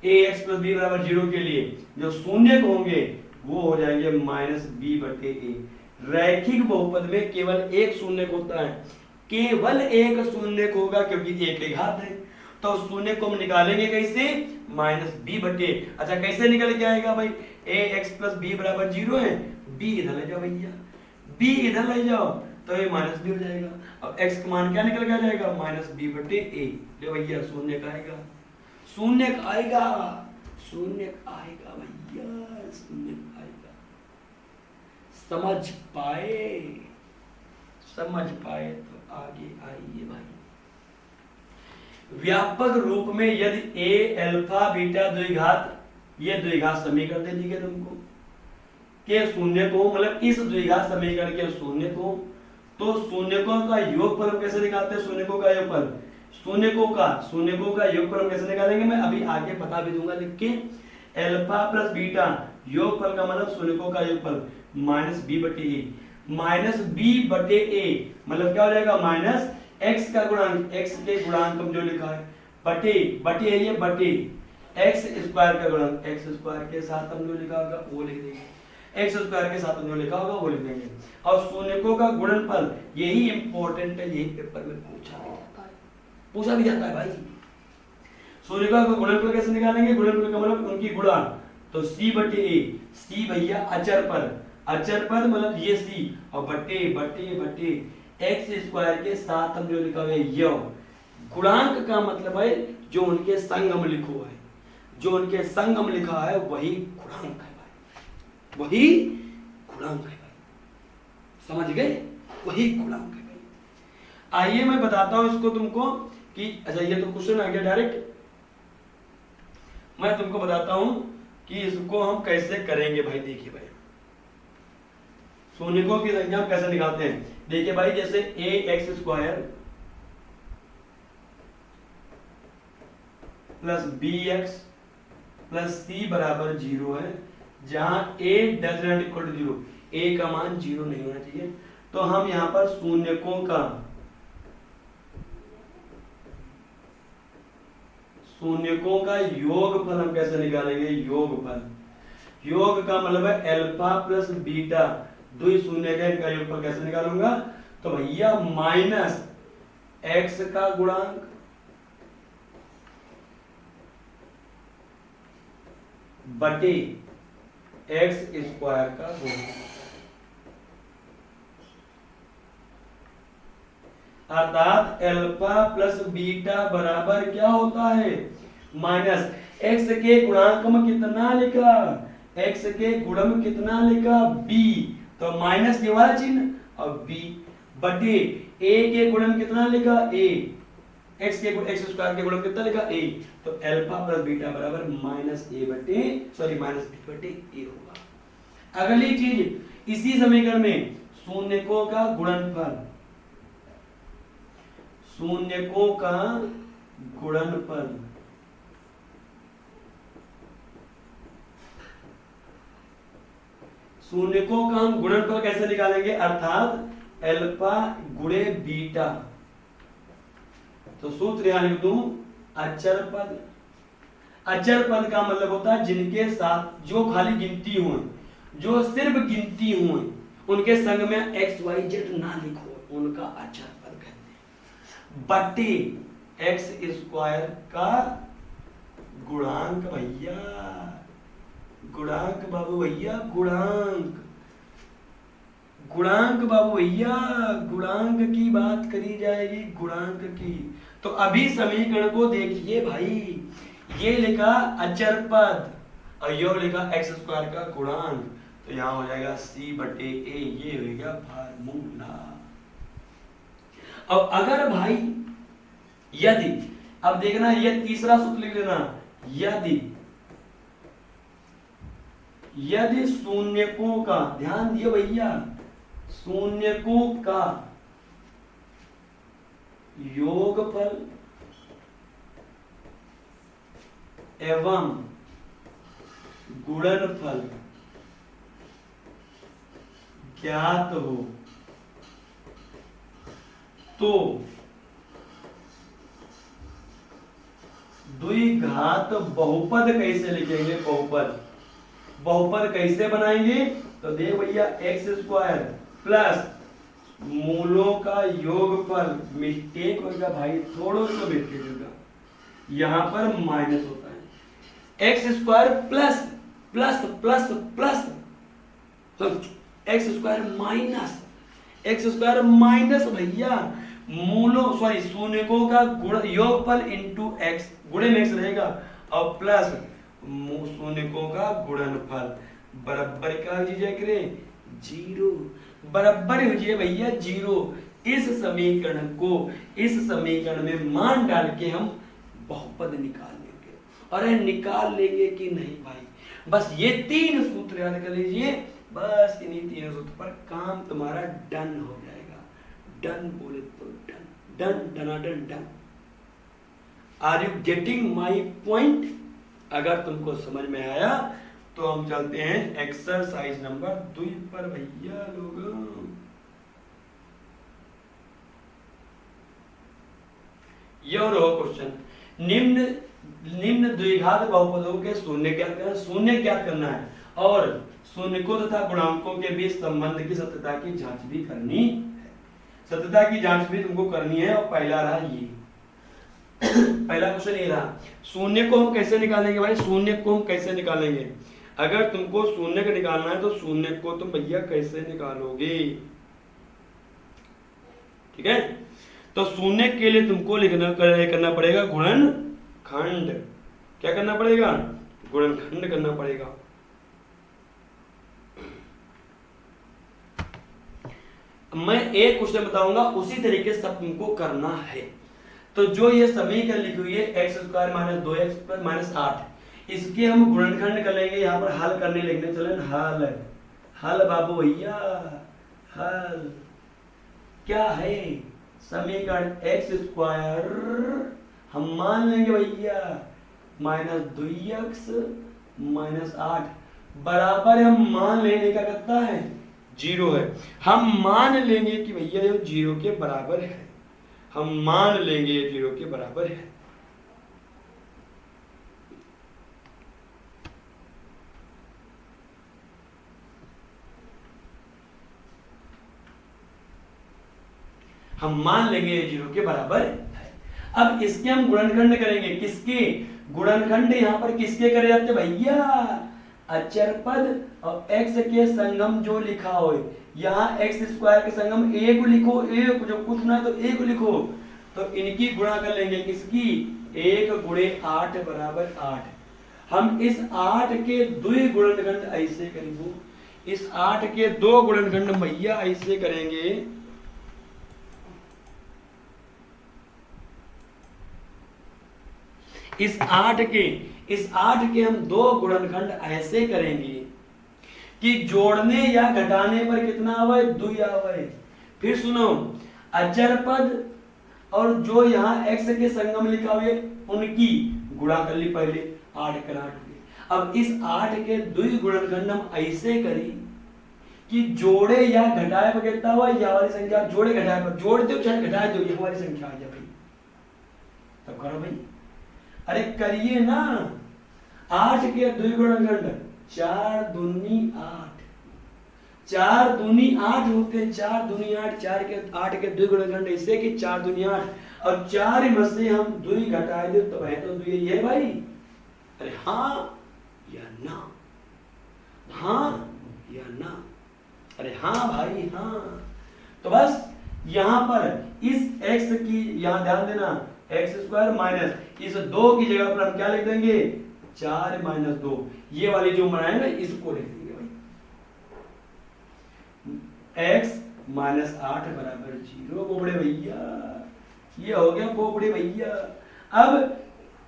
ax प्लस b बराबर 0 के लिए, जो शून्य होंगे वो हो जाएंगे -b/a। रैखिक बहुपद में केवल एक शून्य होता है, केवल एक शून्य होगा, क्योंकि एक ही घात है। तो शून्य को हम निकालेंगे कैसे, -b/a। अच्छा कैसे निकल के आएगा भाई, ax प्लस b बराबर 0 है, b इधर ले जाओ भैया, b इधर ले जाओ, तो ये -b हो जाएगा। अब x का मान क्या निकल के आ जाएगा, -b/a। ले भैया शून्य का आएगा, शून्य का आएगा, शून्य का आएगा भैया, शून्य का आएगा। समझ पाए तो आगे आइए भाई। व्यापक रूप में यदि a अल्फा बीटा द्विघात, ये द्विघात समीकरण दे दिए तुमको के शून्य को, मतलब इस द्विघात समीकरण के शून्य को, तो शून्यकों का योगफल कैसे निकालते हैं, शून्यकों का योगफल, शून्यकों का योगफल कैसे निकालेंगे मैं अभी आगे बता भी दूंगा लिख के। अल्फा प्लस बीटा योगफल का मतलब शून्यकों का योगफल -b/a, -b/a मतलब क्या हो जाएगा, माइनस x का गुणांक, x के गुणांक हम जो लिखा है बटे है ये बटे x² का गुणांक, x² के साथ हम जो लिखा होगा वो लिख देंगे, x² के साथ हम जो लिखा होगा वो लिख देंगे। और शून्यकों का गुणनफल, यही इंपॉर्टेंट है, यही पेपर में पूछा भी जाता है भाई। शून्यकों का गुणनफल कैसे निकालेंगे, गुणनफल का मतलब उनकी गुणा, तो c/a, c भैया अचर पर मतलब ये c, और बटे x² के साथ हम जो लिखा हुआ है य। गुणांक का मतलब है जो उनके संगम लिखो है, जो उनके संगम लिखा है वही गुणांक है भाई, वही गुणांक है भाई, समझ गए, वही गुणांक है भाई। आइए मैं बताता हूं इसको तुमको कि, अच्छा ये तो क्वेश्चन आ गया डायरेक्ट, मैं तुमको बताता हूं कि इसको हम कैसे करेंगे भाई। देखिए भाई शून्यकों की संख्या हम कैसे निकालते हैं, देखिए भाई जैसे ax² plus bx plus c बराबर 0 है, जहां a does not equal to 0, a का मान 0 नहीं होना चाहिए। तो हम यहां पर शून्यकों का योगफल हम कैसे निकालेंगे, योग का मतलब है अल्फा प्लस बीटा, दो शून्य का इनका योगफल कैसे निकालूंगा, तो भैया माइनस x का गुणांक बटे x² का गुणांक, अर्थात अल्फा प्लस बीटा बराबर क्या होता है, माइनस x के गुणांक में कितना लिखा, x के गुणा में कितना लिखा b, तो माइनस ये वाला चिन्ह और b बटे a के गुणा में कितना लिखा a, x स्क्वायर के गुणा में कितना लिखा a, तो अल्फा प्लस बीटा बराबर -b/a होगा। अगली चीज इसी समीकरण में शून्यकों का गुणनफल, शून्यकों का गुणनफल, शून्यकों का हम गुणनफल कैसे निकालेंगे, अर्थात अल्फा गुणे बीटा। तो सूत्र यहां लिख दूं, अचर पद। अचर पद का मतलब होता है जिनके साथ जो खाली गिनती हो, जो सिर्फ गिनती हो, उनके संग में एक्स वाई जेड ना लिखो, उनका अचर पद कहते हैं। बट्टी एक्स स्क्वायर का गुणांक भैया, गुणांक बाबू भैया, गुणांक, गुणांक बाबू भैया, गुणांक की बात करी जाएगी, गुणांक की। तो अभी समीकरण को देखिए भाई, ये लिखा अचर पद और यो लिखा एक्स स्क्वायर का गुणांक, तो यहां हो जाएगा सी बटे ए, ये हो गया फार्मूला। और अगर भाई यदि, अब देखना ये तीसरा सूत्र लिख लेना, यदि शून्यकों का, ध्यान दियो भैया, शून्यकों का योगफल एवं गुणनफल ज्ञात हो तो द्विघात बहुपद कैसे लिखेंगे, बहुपद, बहुपद कैसे बनाएंगे, तो देख भैया एक्स स्क्वायर प्लस मूलों का योगफल, मिस्टेक होगा भाई, थोड़ा सा मिस्टेक होगा, यहां पर माइनस होता है, x square plus plus plus plus, तो x square minus, x square minus भैया मूलों, सॉरी शून्यकों का गुण योगफल इंटू एक्स, गुणे में एक्स रहेगा, और प्लस शून्यकों का गुणनफल, बराबर क्या हो जाए, जीरो, बराबर हो जाए भैया जीरो। इस समीकरण को, इस समीकरण में मान डाल के हम बहुपद निकाल लेंगे। अरे निकाल लेंगे कि नहीं भाई, बस ये तीन सूत्र याद कर लीजिए, बस इन्हीं तीनों सूत्र पर काम तुम्हारा डन हो जाएगा। डन बोले तो डन, डन डनाडन done. Are you getting my point? अगर तुमको समझ में आया तो हम चलते हैं एक्सरसाइज नंबर 2 पर भैया लोगों। यह रहो क्वेश्चन, निम्न द्विघात बहुपदों के शून्य ज्ञात करना, शून्य ज्ञात करना है और शून्यकों तथा गुणांकों के बीच संबंध की सत्यता की जांच भी करनी है। सत्यता की जांच भी तुमको करनी है। और पहला रहा ये पहला क्वेश्चन ये रहा, शून्य को हम कैसे निकालेंगे भाई, शून्य को हम कैसे निकालेंगे? अगर तुमको शून्य का निकालना है तो शून्य को तुम भैया कैसे निकालोगे? ठीक है, तो शून्य के लिए तुमको करना पड़ेगा गुणनखंड। क्या करना पड़ेगा? गुणनखंड करना पड़ेगा। मैं एक क्वेश्चन बताऊंगा, उसी तरीके से सब तुमको करना है। तो जो ये समीकरण लिखी हुई है x square minus 2x plus minus 8, इसके हम गुणनखंड कर लेंगे। यहाँ पर हल करने लिखने चले, हल, हल बाबू भैया, हल क्या है? समीकरण एक्स स्क्वायर हम मान लेंगे भैया माइनस 2x माइनस 8 बराबर, हम मान लेने का करता है जीरो है। हम मान लेंगे कि भैया ये जीरो के बराबर है, हम मान लेंगे ये जीरो के बराबर है। हम मान लेंगे ये जीरो के बराबर है। अब इसके हम गुणनखंड करेंगे। किसके गुणनखंड? यहां पर किसके करे जाते भैया? अचर पद और x के संगम जो लिखा हो, यहाँ x स्क्वायर के संगम a को लिखो, a को जो पूछना है तो a को लिखो, तो इनकी गुणा कर लेंगे। किसकी? 1 गुणे 8 बराबर 8। हम इस 8 के 2 गुणनखंड ऐसे करेंगे, इस 8 के 2 गुणनखंड भैया ऐसे करेंगे। इस 8 के हम 2 गुणनखंड ऐसे करेंगे कि जोड़ने या घटाने पर कितना आवे, 2 आवे। फिर सुनो, अचर पद और जो यहाँ x के संगम लिखा हुआ उनकी गुणा कर ली पहले, 8 कर 8 हुए। अब इस 8 के 2 गुणनखंड हम ऐसे करी कि जोड़े या घटाए पर कितना हुआ, यह वाली संख्या जोड़े घटाए पर, जोड़ दो चाहे घटाए दो, यह हमारी संख्या आ जाए भाई। तब करो भाई, अरे करिए ना, 8 के 2 गुणनखंड 4 दूनी 8, 4 दूनी 8 होते, 4 दूनी 8, 4 के 8 के 2 गुणनखंड ऐसे कि 4 दूनी 8, और 4 में से हम 2 घटाए दे तो है तो 2 ही है भाई। अरे हाँ या ना, हाँ या ना, अरे हाँ भाई हाँ। तो बस यहां पर इस x की, यहां ध्यान देना, x² माइनस इस 2 की जगह पर हम क्या लिख देंगे, 4 माइनस 2, ये वाली जो बनाए ना इसको लिख देंगे भाई, x माइनस 8 बराबर 0। बोबड़े भैया, ये हो गया बोबड़े भैया। अब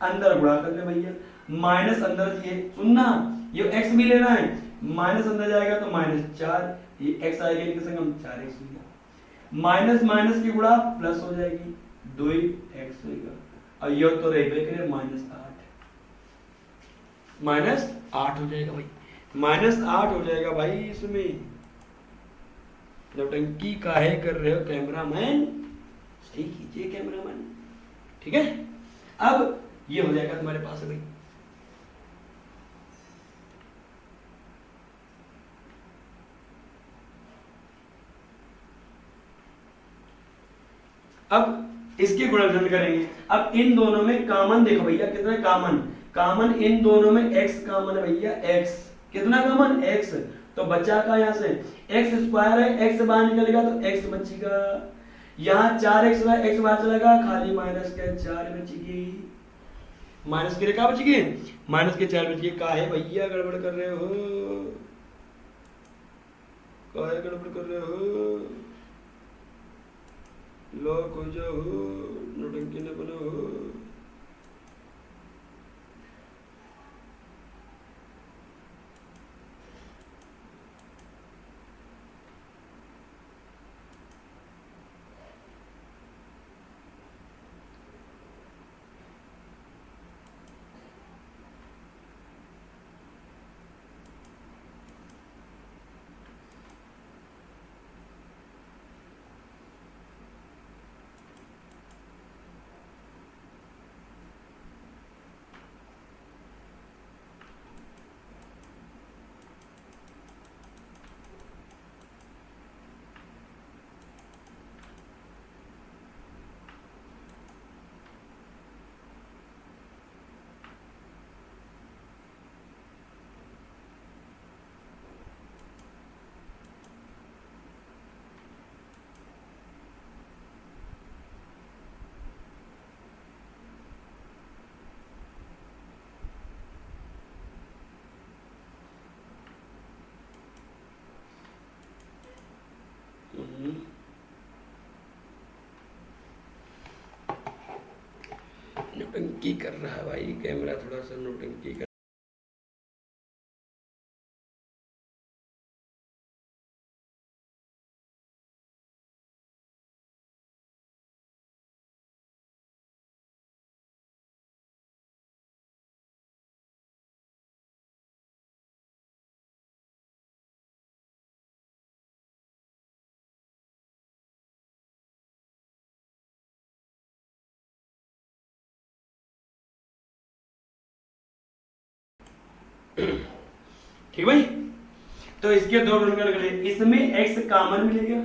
अंदर गुणा कर ले भैया, माइनस अंदर ये सुनना, ये x भी लेना है, माइनस अंदर जाएगा तो -4, ये x आएगा इनके संग हम 4x होगा, माइनस माइनस की गुणा प्लस हो जाएगी, 2x होगा, और ये तो रह करे -8 हो जाएगा भाई, -8 हो जाएगा भाई। इसमें नौटंकी काहे कर रहे हो कैमरामैन, सही कीजिए कैमरामैन, ठीक है। अब ये हो जाएगा तुम्हारे पास भाई। अब इसके गुणनखंड करेंगे। अब इन दोनों में कॉमन देखो भैया, कितना कॉमन, कॉमन इन दोनों में x कॉमन है भैया, x कितना कॉमन, x, तो बचा का यहाँ से x² है, x बाहर निकलेगा तो x बचेगा, यहाँ 4x है, x बाहर चलेगा, खाली माइनस के 4 बचेगी, माइनस के क्या बचेगी, माइनस के 4 बचेगी। काहे भैया गड़बड़ कर रहे हो, काहे गड़बड़ कर रहे हो, लॉक हो जाओ, नौटंकी न बनो। नौटंकी कर रहा है भाई कैमरा, थोड़ा सा नौटंकी कर। ठीक भाई, तो इसके दो गुणनखंड कर लिए, इसमें x कॉमन मिलेगा,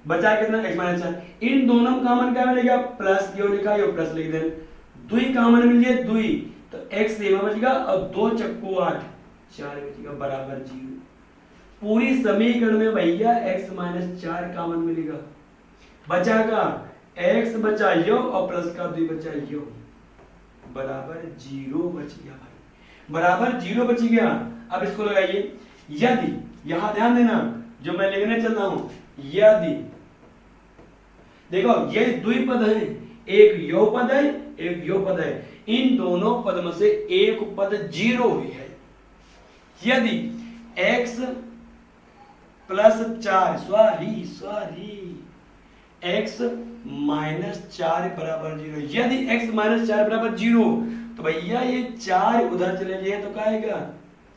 बचा कितना x माइनस 4, इन दोनों में कॉमन क्या मिलेगा, प्लस, जो लिखा है प्लस लिख दें, 2 कॉमन मिल गया 2, तो x सेवा बचेगा, और 2 चक्कू 8, 4 बचेगा बराबर 0। पूरी समीकरण में भैया x माइनस 4 कॉमन मिलेगा, बचा का x बचा यो और प्लस का 2 बचा यो, बराबर 0 बच गया भाई, बराबर 0 बच गया। अब इसको लगाइए, यदि, यहां ध्यान देना जो मैं लिखने चल रहा हूं, यदि देखो ये द्विपद है, एक यो पद है एक यो पद है, इन दोनों पद में से एक पद 0 हुई है, यदि x plus 4, sorry x minus 4 बराबर 0। यदि x माइनस 4 बराबर 0 तो भैया ये 4 उधर चले जाए तो क्या आएगा,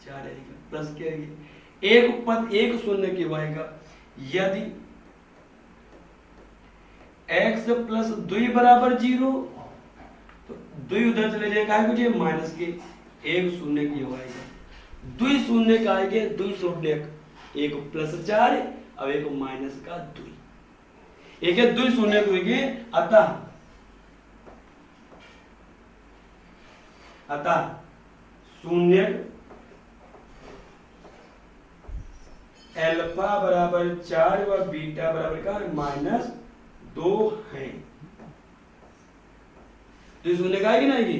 4 आएगा, प्लस क्या आएगा, एक पद एक शून्य क्यों आएगा। यदि x प्लस 2 बराबर 0 तो 2 उधर चले जाएगा कुछ माइनस के, एक शून्य क्यों आएगा, 2 शून्य का आएंगे, 2 शून्य, एक प्लस 4 अब एक माइनस का 2, एक है 2 शून्य को, अतः शून्य अल्फा बराबर 4 व बीटा बराबर का -2 है। तो शून्य का आएगी ना आएगी।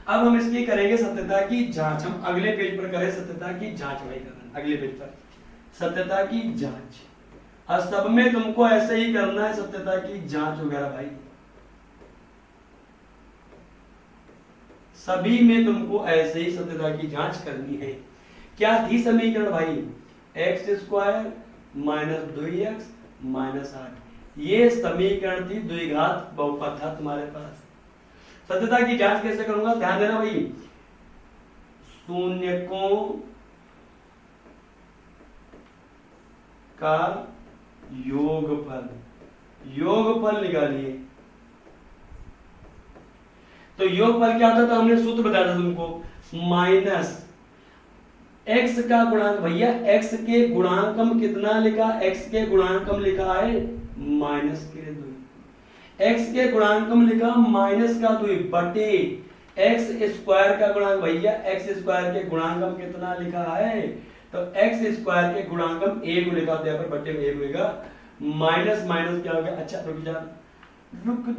अब हम इसकी करेंगे सत्यता की जांच, हम अगले पेज पर करें सत्यता की जांच भाई करना, अगले पेज पर सत्यता की जांच, और सब में तुमको ऐसे ही करना है सत्यता की जांच वगैरह भाई, सभी में तुमको ऐसे ही सत्यता की जांच करनी है। क्या थी समीकरण भाई, x² माइनस 2x माइनस 8, ये समीकरण थी, द्विघात बहुपद था तुम्हारे पास। सत्यता की जांच कैसे करूंगा, ध्यान देना भाई, शून्यकों का योगफल, योगफल निकालिए। तो योगफल क्या होता था, हमने सूत्र बताया था तुमको, माइनस x का गुणांक, भैया x के गुणांकम कितना लिखा, x के गुणांकम लिखा है माइनस के 2, x के गुणांकम लिखा माइनस का 2 बटे x स्क्वायर का गुणांक, भैया x स्क्वायर के गुणांकम कितना लिखा है, तो x स्क्वायर के गुणांकम 1 लिखा था यहाँ पर, बटे में 1 होगा, माइनस माइनस क्या हो गया, अच्छा रुक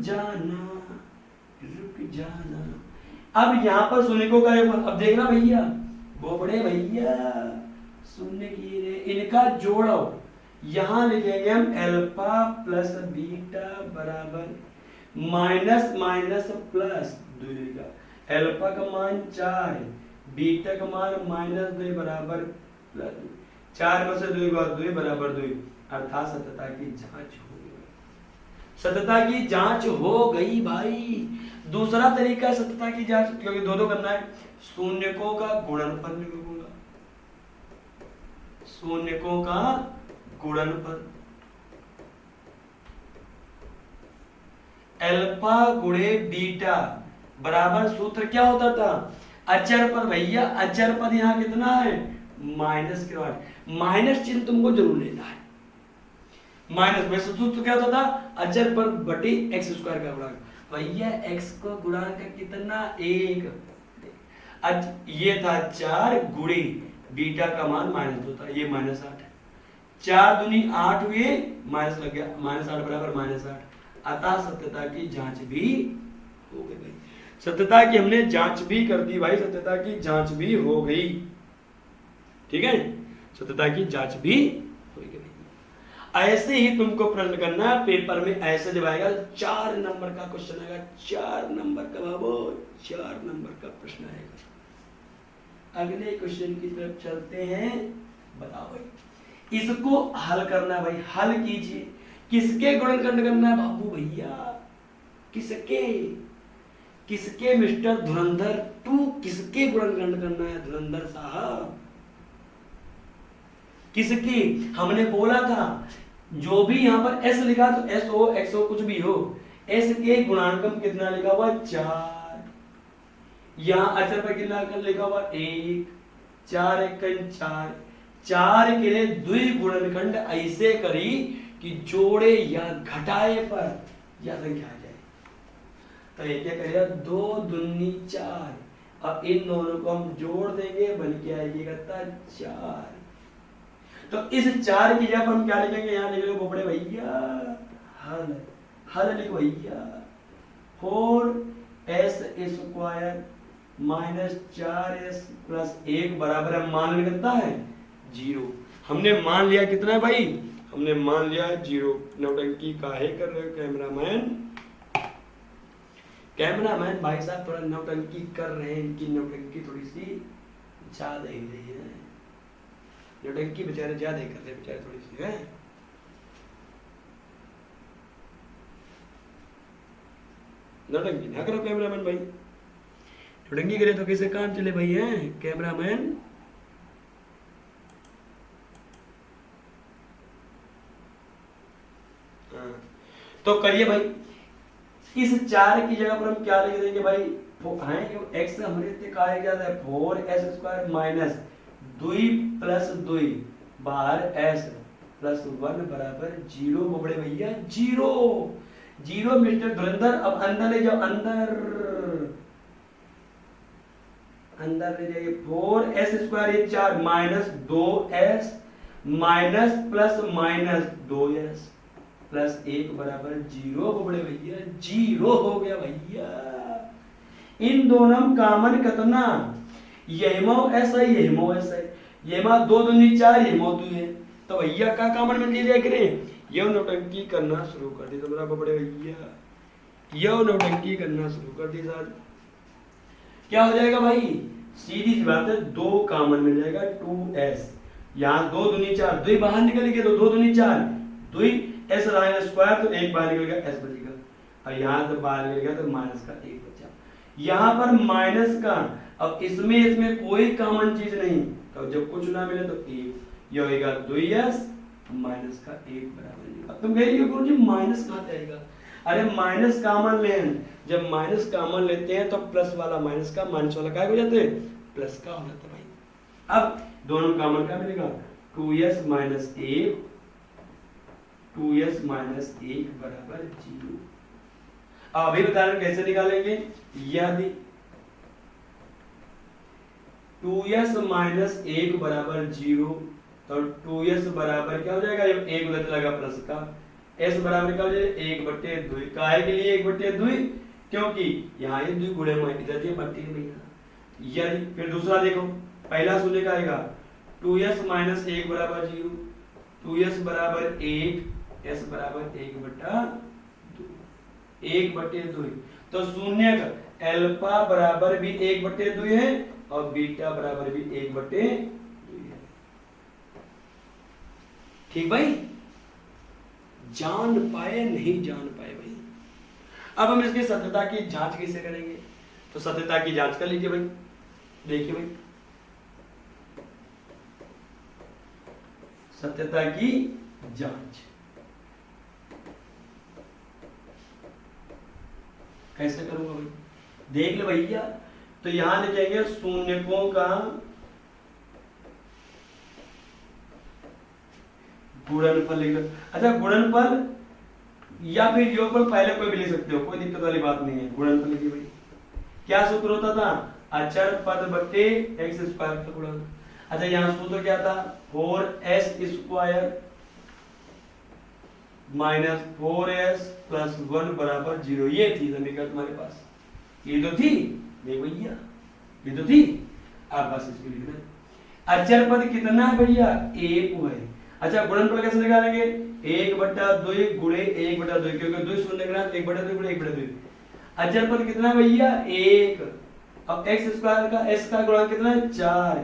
जाना। अब यहाँ पर शून्यकों का अब देखना भैया, वो बड़े भैया शून्य की रे, इनका जोड़ो, यहां लिखेंगे हम अल्फा प्लस बीटा बराबर माइनस माइनस प्लस 2 का, अल्फा का मान 4, बीटा का मान -2 बराबर प्लस 4 में से 2 बराबर 2, अर्थात सत्यता की जांच हो गई, सत्यता की जांच हो गई भाई। दूसरा तरीका है सत्यता की जांच, क्योंकि दो करना है, शून्यकों का गुणनफल निकालूंगा, शून्यकों का गुणनफल, अल्फा गुणे बीटा बराबर सूत्र क्या होता था, अचर पद, भैया अचर पद यहां कितना है माइनस के बाद, माइनस चिन्ह तुमको जरूर लेना है, माइनस में सूत्र क्या होता था, अचर पद बटे एक्स स्क्वायर का गुणांक, भैया x को गुणांक कितना 1, ये था 4 गुणे बीटा का मान -2 था, ये -8 है, 4 दूनी 8 हुए, माइनस लग गया, -8 बराबर -8, अतः सत्यता की जांच भी हो गई भाई, सत्यता की हमने जांच भी कर दी भाई, सत्यता की जांच भी हो गई, ठीक है, सत्यता की जांच भी हो गई। ऐसे ही तुमको प्रश्न करना है पेपर में, ऐसे जब आएगा 4 नंबर का क्वेश्चन आएगा, 4 नंबर का बाबू, 4 नंबर का प्रश्न आएगा। अगले क्वेश्चन की तरफ चलते हैं, बताओ भाई इसको हल करना भाई, हल कीजिए, किसके गुणनखंड करना है बाबू भैया, किसके मिस्टर धुरंधर 2, किसके गुणनखंड करना है धुरंधर साहब, किसकी, हमने बोला था जो भी यहाँ पर s लिखा तो s हो x हो कुछ भी हो, s के गुणांकम कितना लिखा हुआ 4, यहाँ अचर पर कितना लिखा हुआ 1, 4 1 4, 4 के लिए द्विगुणनखंड ऐसे करी कि जोड़े या घटाए पर यह संख्या आ जाए, तो ये क्या करेगा 2 दूनी 4, अब इन दोनों को हम जोड़ देंगे, बन के आएगी 4, तो इस 4 की जगह हम क्या लिखेंगे, यहाँ लिख लो बोपड़े भैया हल लिखो भैया, 4s square minus 4s plus 1 बराबर है, मान कितना है 0, हमने मान लिया कितना है भाई, हमने मान लिया 0, नौटंकी काहे कर रहे हो कैमरामैन भाई साहब थोड़ा नौटंकी कर रहे हैं, इनकी नौटंकी थोड़ी सी ज्यादा ही रही है, नौटंकी बेचारे ज्यादा ही कर रहे बेचारे थोड़ी सी है। नौटंकी ना करो कैमरामैन भाई, नौटंकी करे तो कैसे काम चले भाई है कैमरामैन। तो करिए भाई, इस 4 की जगह पर हम क्या लिख देंगे भाई, एक्स हमारे का है क्या है 4s² माइनस 2 प्लस 2 बार s प्लस 1 बराबर 0 बबड़े भैया 0 0 मिस्टर धुरंधर। अब अंदर ले जाओ, अंदर ले जाइए 4s² ये 4 minus 2s minus plus minus 2s plus 1 बराबर 0 बड़े भैया 0 हो गया भैया। इन दोनों कॉमन कितना, यही ऐसा ही यही ऐसा है, ये 2 दूनी 4 ये 2 है, तो भैया का कॉमन मिल जाए करें, ये नौटंकी करना शुरू कर दी तो मेरा बड़े भैया, ये नौटंकी करना शुरू कर दी साहब। क्या हो जाएगा भाई, सीधी सी बात है 2 कॉमन मिल जाएगा 2s, यहाँ 2 दूनी 4 2 बाहर निकल गए तो 2 दूनी 4 2 s लाइन स्क्वायर तो 1 बाहर निकल गया s बचेगा, और यहाँ तो बाहर निकल गया तो माइनस का 1 बचा, यहाँ पर माइनस का, अब इसमें कोई कॉमन चीज नहीं, तो जब कुछ ना मिले तो 1, ये होगा 2s माइनस का 1 बराबर। अब तुम कहेंगे गुरुजी माइनस कहाँ से आएगा, अरे माइनस कॉमन लें, जब माइनस कॉमन लेते हैं तो प्लस वाला माइनस का माइनस वाला क्या हो जाते हैं प्लस का हो जाता है भाई। अब दोनों कॉमन क्या मिलेगा 2s माइनस 1 2s माइनस 1 बराबर 0। अब अभी बता रहे कैसे निकालेंगे, यदि 2s माइनस 1 बराबर 0 तो 2s बराबर क्या हो जाएगा, जब 1 उधर चला गया प्लस का, s बराबर क्या हो जाएगा 1/2, काहे के लिए 1/2, क्योंकि यहाँ ये 2 गुणे में इधर ये बढ़ती है भैया। यदि फिर दूसरा देखो, पहला शून्य का आएगा 2s माइनस 1 बराबर 0, 2s बराबर 1 s बराबर 1/2, तो शून्य का अल्फा बराबर भी 1/2 है और बीटा बराबर भी 1/2 है। ठीक भाई, जान पाए नहीं जान पाए भाई। अब हम इसकी सत्यता की जांच कैसे करेंगे, तो सत्यता की जांच कर लीजिए भाई, देखिए भाई सत्यता की जांच कैसे करूंगा भाई, देख ले भैया, तो यहां लिखेंगे शून्यकों का गुणनफल लिख लो। अच्छा गुणनफल या फिर योगफल पहले कोई भी ले सकते हो, कोई दिक्कत वाली बात नहीं है। गुणनफल लिखिए भाई, क्या सूत्र होता था, अचर पद बटे एक्स स्क्वायर का गुणन। अच्छा यहाँ सूत्र क्या था 4s² माइनस 4s प्लस 1 बराबर 0, ये थी समीकरण तुम्हारे पास, ये तो थी देख भैया, ये तो थी। अब बस इसको लिखना, अचर पद कितना है भैया 1 है। अच्छा गुणनफल कैसे निकालेंगे, 1/2 गुणे 1/2, क्योंकि 2 शून्य ग्राम 1/2 गुणे 1/2। अचर पद कितना भैया 1, अब x स्क्वायर का s का गुणा कितना है 4,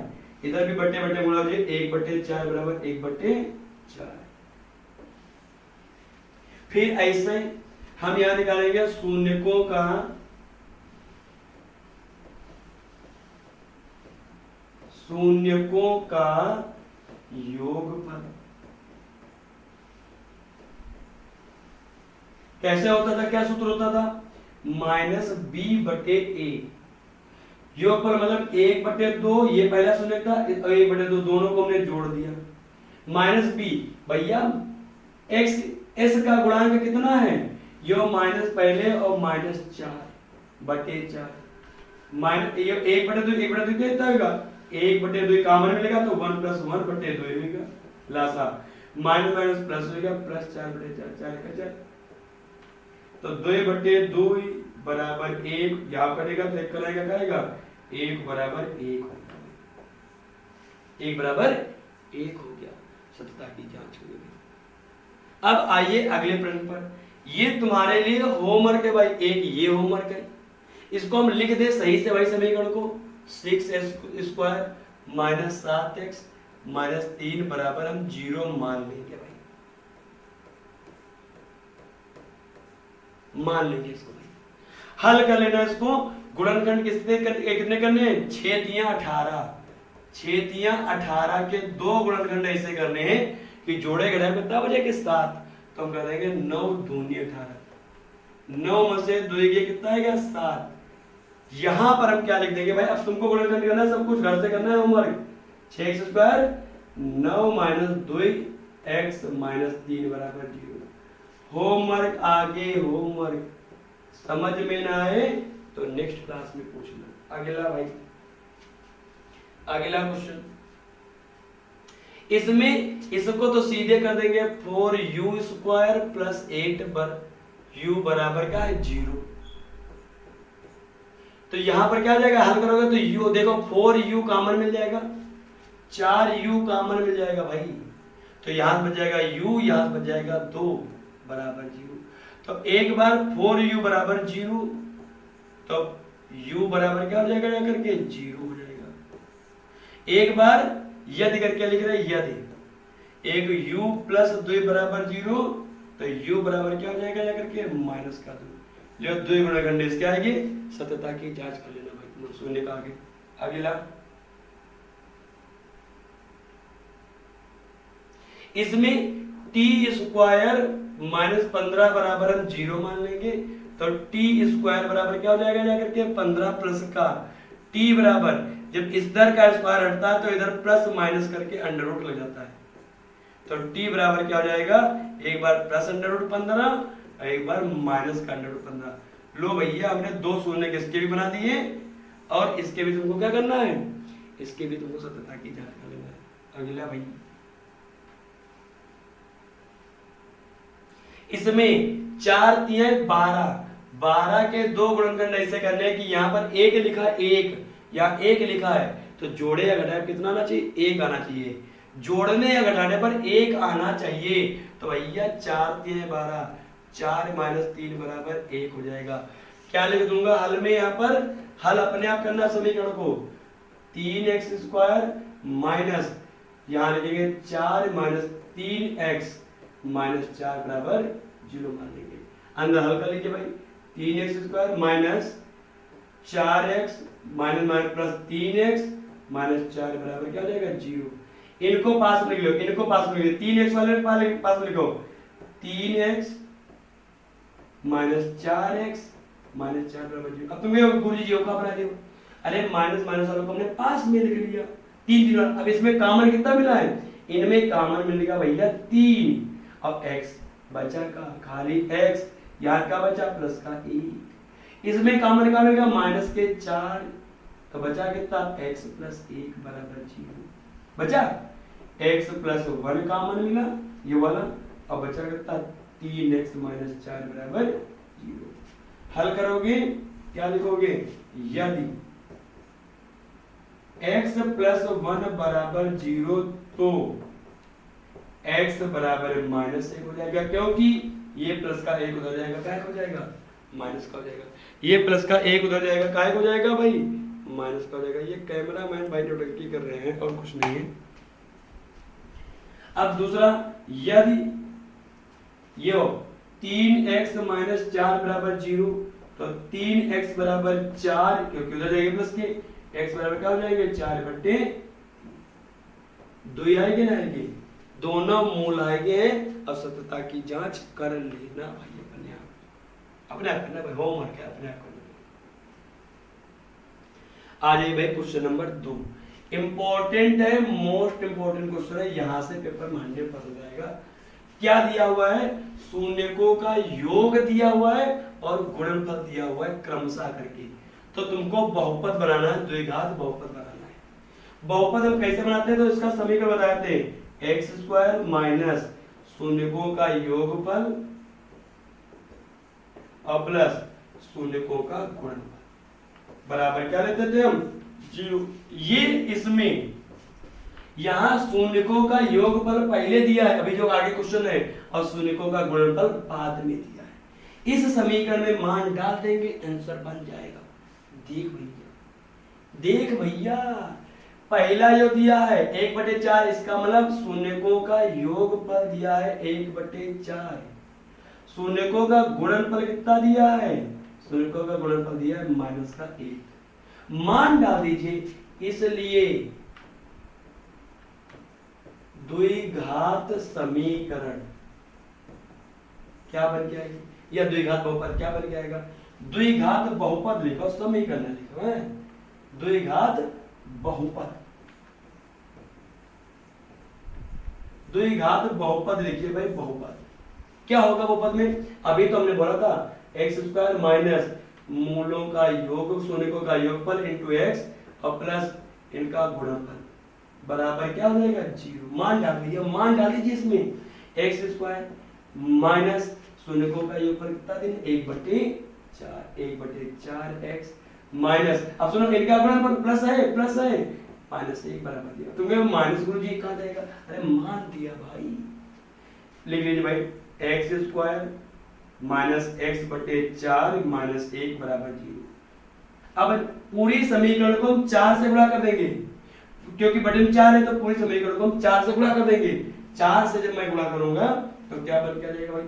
इधर भी बट्टे बट्टे गुणा हो जाए 1/4 बराबर 1/4। फिर ऐसे हम यहां निकालेंगे शून्यकों का योगफल। कैसे होता था, क्या सूत्र होता था, -b/a, योगफल मतलब 1/2, ये पहला शून्य था और 1/2 दोनों को हमने जोड़ दिया, माइनस b भैया x s का गुणांक कितना है, यो माइनस पहले और -4/4, माइनस ये 1/2 कितना होगा 1/2 कॉमन मिलेगा तो 1 + 1/2 होगा, लासा माइनस माइनस प्लस होगा प्लस 4/4 4 का 4, तो 2/2 बराबर 1, यहाँ कटेगा तो 1 करेगा क्या आएगा 1 बराबर 1 होगा, 1 बराबर 1 हो गया। सत्यता की जांच हो गई। अब आइए अगले प्रश्न पर, ये तुम्हारे लिए होमवर्क है भाई, एक ये होमवर्क है, इसको हम लिख दे सही से भाई समीकरण को 6s² - 7x -3 बराबर हम 0 मान लेंगे भाई, मान लेंगे इसको भाई। हल कर लेना इसको। गुणनखंड कितने करने हैं? 6 तियां 18, 6 तियां 18 के 2 गुणनखंड ऐसे करने हैं कि जोड़े घटाए कितना बचेगा? 7। तो हम कर देंगे 9 दूनी 18, 9 में से 2 गए कितना आएगा? 7। यहां पर हम क्या लिख देंगे भाई? अब तुमको गुणनखंड करना है, सब कुछ घर से करना है होमवर्क। 6x² 9 - 2x - 3 बराबर 0। होमवर्क आगे, होमवर्क समझ में ना आए तो नेक्स्ट क्लास में पूछना। अगला भाई, अगला क्वेश्चन, इसमें इसको तो सीधे कर देंगे 4u² + 8 u बराबर क्या है? 0। तो यहां पर क्या हो जाएगा? हल करोगे तो u देखो 4u कॉमन मिल जाएगा, 4u कॉमन मिल जाएगा भाई। तो यहां बच जाएगा u, यहां बच जाएगा 2 बराबर 0। तो एक बार 4u बराबर 0, तो u बराबर क्या हो जाएगा? जाकर के 0 हो जाएगा। एक बार यदि करके लिख रहे हैं, यदि एक u + 2 बराबर 0, तो u बराबर क्या हो जाएगा? जाकर के -2। जो 2 गुणनखंड इसके आएगी, सत्यता की जांच कर लेना भाई। शून्य का आगे। अगला, इसमें t² -15 बराबर हम 0 मान लेंगे। तो t² बराबर क्या हो जाएगा? जाकर के 15 प्लस का t बराबर, जब इधर का स्क्वायर हटता है तो इधर प्लस माइनस करके अंडर रूट लग जाता है। तो t बराबर क्या हो जाएगा? एक बार प्लस अंडर रूट 15 और एक बार माइनस का अंडर रूट 15। लो भैया, हमने 2 शून्य किसके भी बना दिए, और इसके भी तुमको क्या करना है? इसके भी तुमको सत्यता की जांच कर लेना है। अगला भाई, इसमें 4 तियां 12, 12 के 2 गुणनखंड ऐसे करने हैं कि यहाँ पर 1 लिखा है, 1 या 1 लिखा है, तो जोड़े या घटाए कितना आना चाहिए? 1 आना चाहिए। जोड़ने या घटाने पर 1 आना चाहिए। तो भैया 4 तियां 12, 4 - 3 बराबर 1 हो जाएगा। क्या लिख दूंगा हल में? यहाँ पर हल अपने आप करना समीकरण को, 3x² माइनस, यहाँ लिखेंगे 4 - 3x -4 बराबर 0 मान लेंगे। अंदर हल कर लीजिए भाई। 3x² minus 4x minus plus 3x -4 बराबर क्या हो जाएगा? 0। इनको पास में लिख लो, इनको पास में लिख लो। 3x वाले पास में लिखो, 3x -4x -4 बराबर 0। अब तुम्हें गुरुजी जी का बना दियो। अरे माइनस माइनस वालों को हमने पास में लिख लिया, 3 3। अब इसमें कॉमन कितना मिला है? इनमें कॉमन मिलेगा भैया 3, अब x बचा का खाली x, यहाँ का बचा प्लस का 1। इसमें कॉमन का मिलेगा माइनस के 4, तो बचा कितना? x + 1 बराबर 0। बचा x + 1 कॉमन मिला, ये वाला, और बचा कितना? 3x - 4 बराबर 0। हल करोगे क्या लिखोगे? यदि x + 1 बराबर 0, तो x बराबर -1 हो जाएगा, क्योंकि ये प्लस का 1 उधर जाएगा, क्या हो जाएगा? माइनस का हो जाएगा। ये प्लस का 1 उधर जाएगा, क्या हो जाएगा भाई? माइनस का हो जाएगा। ये कैमरामैन भाई नोटंकी कर रहे हैं और कुछ नहीं है। अब दूसरा, यदि ये हो 3x - 4 बराबर 0, तो 3x बराबर 4, क्योंकि उधर जाएगा प्लस के, x बराबर क्या हो जाएंगे? 4/2 आएंगे ना, आएंगे दोनों मूल आएंगे। और सत्यता की जांच कर लेना भाई अपने आप, अपने आप करना भाई, होमवर्क है, अपने आप करना। आ जाइए भाई क्वेश्चन नंबर 2। इंपॉर्टेंट है, मोस्ट इंपॉर्टेंट क्वेश्चन है, यहां से पेपर में 100% आएगा। क्या दिया हुआ है? शून्यकों का योग दिया हुआ है और गुणनफल दिया हुआ है क्रमशः करके। तो तुमको बहुपद बनाना है, द्विघात बहुपद बनाना है। बहुपद हम कैसे बनाते हैं? तो इसका समीकरण बताते हैं, x² माइनस शून्यकों का योगफल और प्लस शून्यकों का गुणनफल बराबर क्या लेते थे हम? 0। ये इसमें यहां शून्यकों का योगफल पहले दिया है, अभी जो आगे क्वेश्चन है, और शून्यकों का गुणनफल बाद में दिया है। इस समीकरण में मान डाल देंगे, आंसर बन जाएगा। देख भैया, देख भैया, पहला जो दिया है 1/4, इसका मतलब शून्यकों का योगफल दिया है 1/4। शून्यकों का गुणनफल कितना दिया है? शून्यकों का गुणनफल दिया है -1। मान डाल दीजिए, इसलिए द्विघात समीकरण क्या बन जाएगा, या द्विघात बहुपद क्या बन जाएगा? द्विघात बहुपद लिखो, समीकरण लिखो है, द्विघात बहुपद, द्विघात बहुपद लिखिए भाई। बहुपद क्या होगा बहुपद में? अभी तो हमने बोला था x² माइनस मूलों का योग, शून्यकों का योगफल इंटू x और प्लस इनका गुणनफल बराबर क्या हो जाएगा? 0। मान डाल दीजिए, मान डाल दीजिए इसमें x² माइनस शून्यकों का योगफल कितना दिन? 1/4, 1/4x माइनस, अब सुनो इनका गुणनफल प्लस है -1 बराबर दिया। तुम्हें माइनस गुरुजी कहाँ जाएगा? अरे मान दिया भाई, लिख लीजिए भाई x² माइनस x/4 माइनस 1 बराबर 0। अब पूरी समीकरण को हम 4 से गुणा कर देंगे, क्योंकि बटन 4 है तो पूरी समीकरण को हम 4 से गुणा कर देंगे। 4 से जब मैं गुणा करूंगा तो क्या बन क्या जाएगा भाई?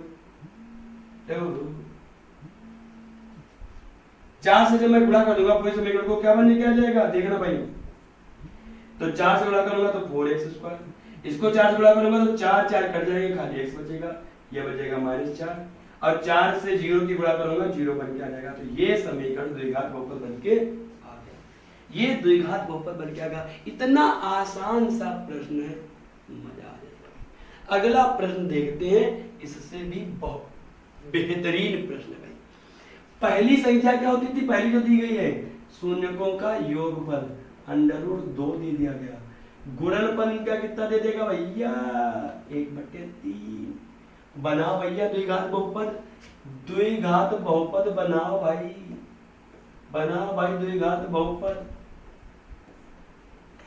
4 से जब मैं गुणा कर दूंगा पूरी समीकरण को, क्या बन क्या जाएगा? देखना भाई, तो 4 से गुणा करूंगा तो 4x², इसको 4 से गुणा करूंगा तो 4 4 कट जाएंगे, खाली x बचेगा, ये बचेगा -4, और 4 से 0 की गुणा करूंगा 0 बन के आ जाएगा। तो ये समीकरण द्विघात बहुपद बन के आ गया, ये द्विघात बहुपद बन के आ गया। इतना आसान सा प्रश्न है, मजा आ जाएगा। अगला प्रश्न देखते हैं, इससे भी बहुत बेहतरीन प्रश्न है भाई। पहली संख्या क्या होती थी? पहली जो दी गई है शून्यकों का योगफल √2 दे दिया गया, गुणनफल इनका कितना दे देगा भैया? 1/3। बनाओ भैया द्विघात बहुपद, द्विघात बहुपद बनाओ भाई, बनाओ भाई द्विघात बहुपद।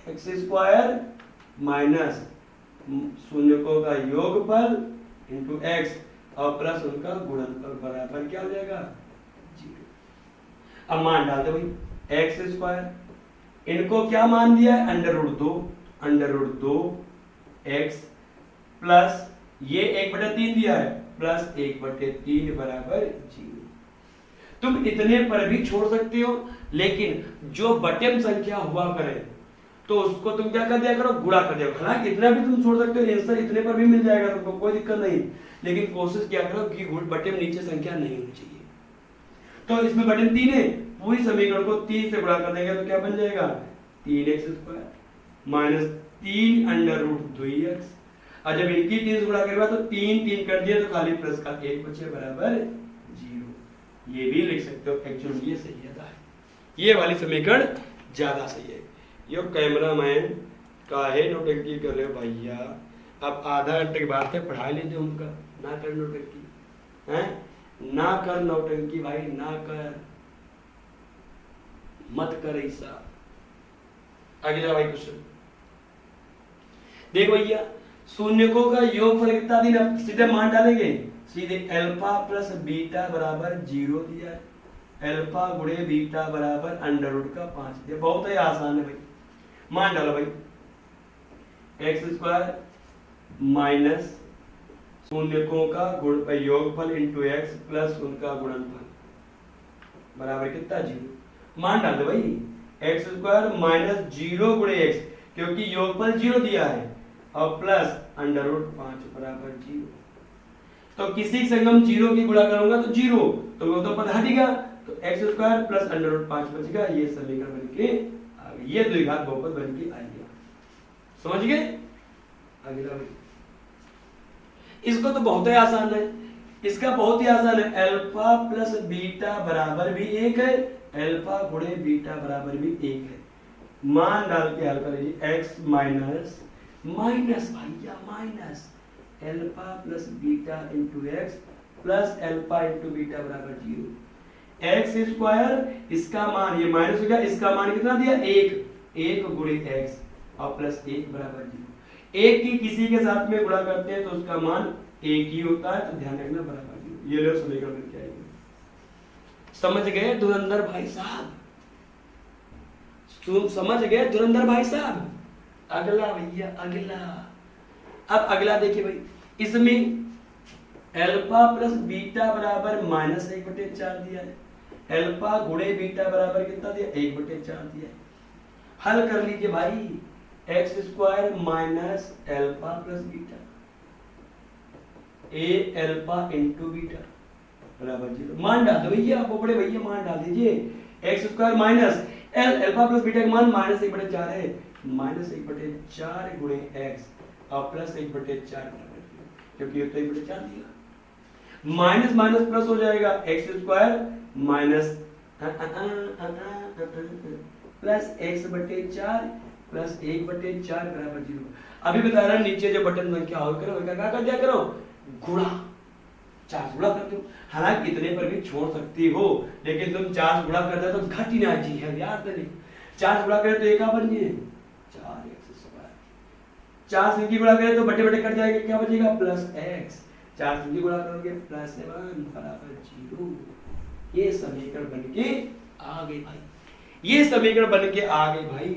x² माइनस शून्यकों का योगफल इंटू x और प्लस उनका गुणनफल बराबर क्या हो जाएगा? 0। अब मान डाल दो भाई, x² इनको क्या मान दिया है? √2 x प्लस ये 1/3 दिया है प्लस 1/3 बराबर 0। तुम इतने पर भी छोड़ सकते हो, लेकिन जो बटम संख्या हुआ करे तो उसको तुम क्या कर दिया करो? गुणा कर दिया। हालांकि इतना भी तुम छोड़ सकते हो, आंसर इतने पर भी मिल जाएगा तुमको, कोई दिक्कत नहीं, लेकिन कोशिश क्या करो कि बटम नीचे संख्या नहीं होनी चाहिए। तो इसमें बटन 3 है, पूरी समीकरण को 3 से गुणा कर देंगे तो क्या बन जाएगा? 3x² माइनस 3 √2x, और जब इनकी 3 से गुणा करेगा तो 3 कट दिया तो खाली प्लस का 1 बचे बराबर 0। ये भी लिख सकते हो, एक्चुअली ये सही है, ये वाली समीकरण ज्यादा सही है। यो कैमरामैन काहे नोटंकी कर रहे हो भैया? अब आधा घंटे के बाद से पढ़ा लीजिए उनका, ना कर नोटंकी हैं, ना कर नौटंकी भाई, ना कर, मत कर ऐसा। अगला भाई क्वेश्चन देख भैया, शून्यकों का योगफल कितना दिन? अब सीधे मान डालेंगे, सीधे अल्फा प्लस बीटा बराबर 0 दिया है, अल्फा गुणे बीटा बराबर √5 दिया। बहुत ही आसान है भाई, मान डालो भाई, x² माइनस शून्यकों का योगफल इंटू x प्लस उनका गुणनफल बराबर कितना? 0। मान डाल दो भाई, x² माइनस 0 गुणे x, क्योंकि योगफल 0 दिया है, और प्लस √5 बराबर 0। तो किसी संग हम 0 की गुणा करूंगा तो 0, तो वो तो पद हटेगा, तो x² प्लस √5 बचेगा। ये समीकरण बन के आ गया, ये द्विघात बहुपद बन के आ गया। समझ गए? अगला भाई, इसको तो बहुत ही आसान है, इसका बहुत ही आसान है, अल्फा प्लस बीटा बराबर भी 1 है, अल्फा गुणे बीटा बराबर भी 1 है। मान डाल के हल कर लीजिए, x माइनस भैया minus alpha plus beta into x plus alpha into beta बराबर 0। x², इसका मान ये माइनस हो गया, इसका मान कितना दिया? 1 गुणे x और प्लस 1 बराबर 0। 1 की किसी के साथ में गुणा करते हैं तो उसका मान 1 ही होता है, तो ध्यान रखना बराबर 0। ये लो समीकरण बन के आएगा। समझ गए धुरंधर भाई साहब? समझ गए धुरंधर भाई साहब? अगला भैया अगला, अब अगला देखिए भाई, इसमें अल्फा प्लस बीटा बराबर -1/4 दिया है, अल्फा गुणे बीटा बराबर कितना दिया, 1/4 दिया है। हल कर लीजिए भाई, x² minus alpha plus beta A alpha into beta बराबर 0। मान डाल दो भैया, आपको बड़े भैया मान डाल दीजिए, x² minus alpha plus beta का मान -1/4 है, -1/4 गुणे x और प्लस 1/4 क्योंकि ये तो 1/4 दिया, माइनस माइनस प्लस हो जाएगा, x² minus plus x/4 plus 1/4 बराबर 0। अभी बता रहा नीचे जो बटन संख्या हो करो क्या कर दिया करो, गुणा, 4 गुणा करते हो, हालांकि इतने पर भी छोड़ सकती हो, लेकिन तुम 4 गुणा करते हो तो घट ही ना जी है यार, 4 गुणा करे तो एक बन गए 4x², 4 से गुणा करे तो बटे बटे कट जाएगा, क्या बचेगा प्लस x, 4 से गुणा करोगे प्लस 7 बराबर 0। ये समीकरण बन के आ गई भाई, ये समीकरण बन के आ गई भाई।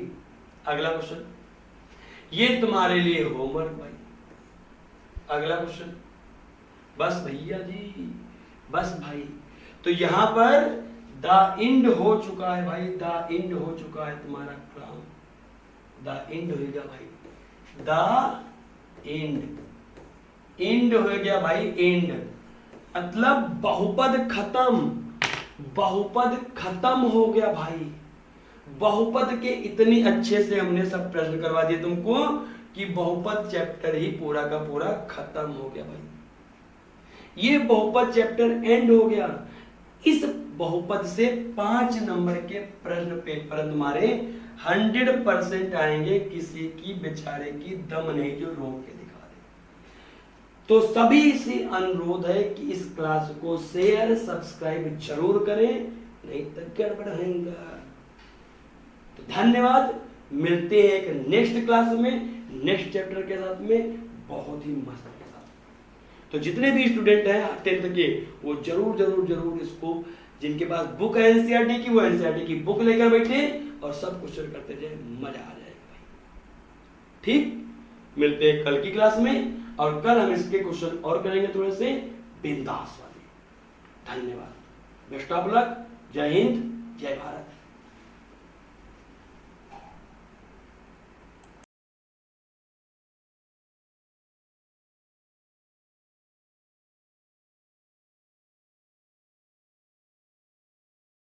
अगला क्वेश्चन, ये तुम्हारे लिए होमवर्क भाई। अगला क्वेश्चन, बस भैया जी बस भाई, तो यहां पर द एंड हो चुका है भाई, द एंड हो चुका है तुम्हारा काम, द एंड हो गया भाई, द एंड हो गया भाई, एंड मतलब बहुपद खत्म, बहुपद खत्म हो गया भाई। बहुपद के इतनी अच्छे से हमने सब प्रश्न करवा दिए तुमको कि बहुपद चैप्टर ही पूरा का पूरा खत्म हो गया भाई। ये बहुपद चैप्टर एंड हो गया। इस बहुपद से 5 नंबर के प्रश्न पेपर तुम्हारे 100% आएंगे, किसी की बेचारे की दम नहीं जो रोक के दिखा दे। तो सभी से अनुरोध है कि इस क्लास को शेयर सब्सक्राइब जरूर करें, नहीं तो गड़बड़ रहेगा। तो धन्यवाद, मिलते हैं एक नेक्स्ट क्लास में, नेक्स्ट चैप्टर के साथ में, बहुत ही मस्त के साथ। तो जितने भी स्टूडेंट हैं 10th के, वो जरूर जरूर जरूर इसको, जिनके पास बुक है एनसीईआरटी की, वो एनसीईआरटी की बुक लेकर बैठे और सब क्वेश्चन करते जाए, मजा आ जाएगा भाई। ठीक, मिलते हैं कल की क्लास में, और कल हम इसके क्वेश्चन और करेंगे थोड़े से बिंदास वाले। धन्यवाद, बेस्ट ऑफ लक, जय हिंद, जय भारत।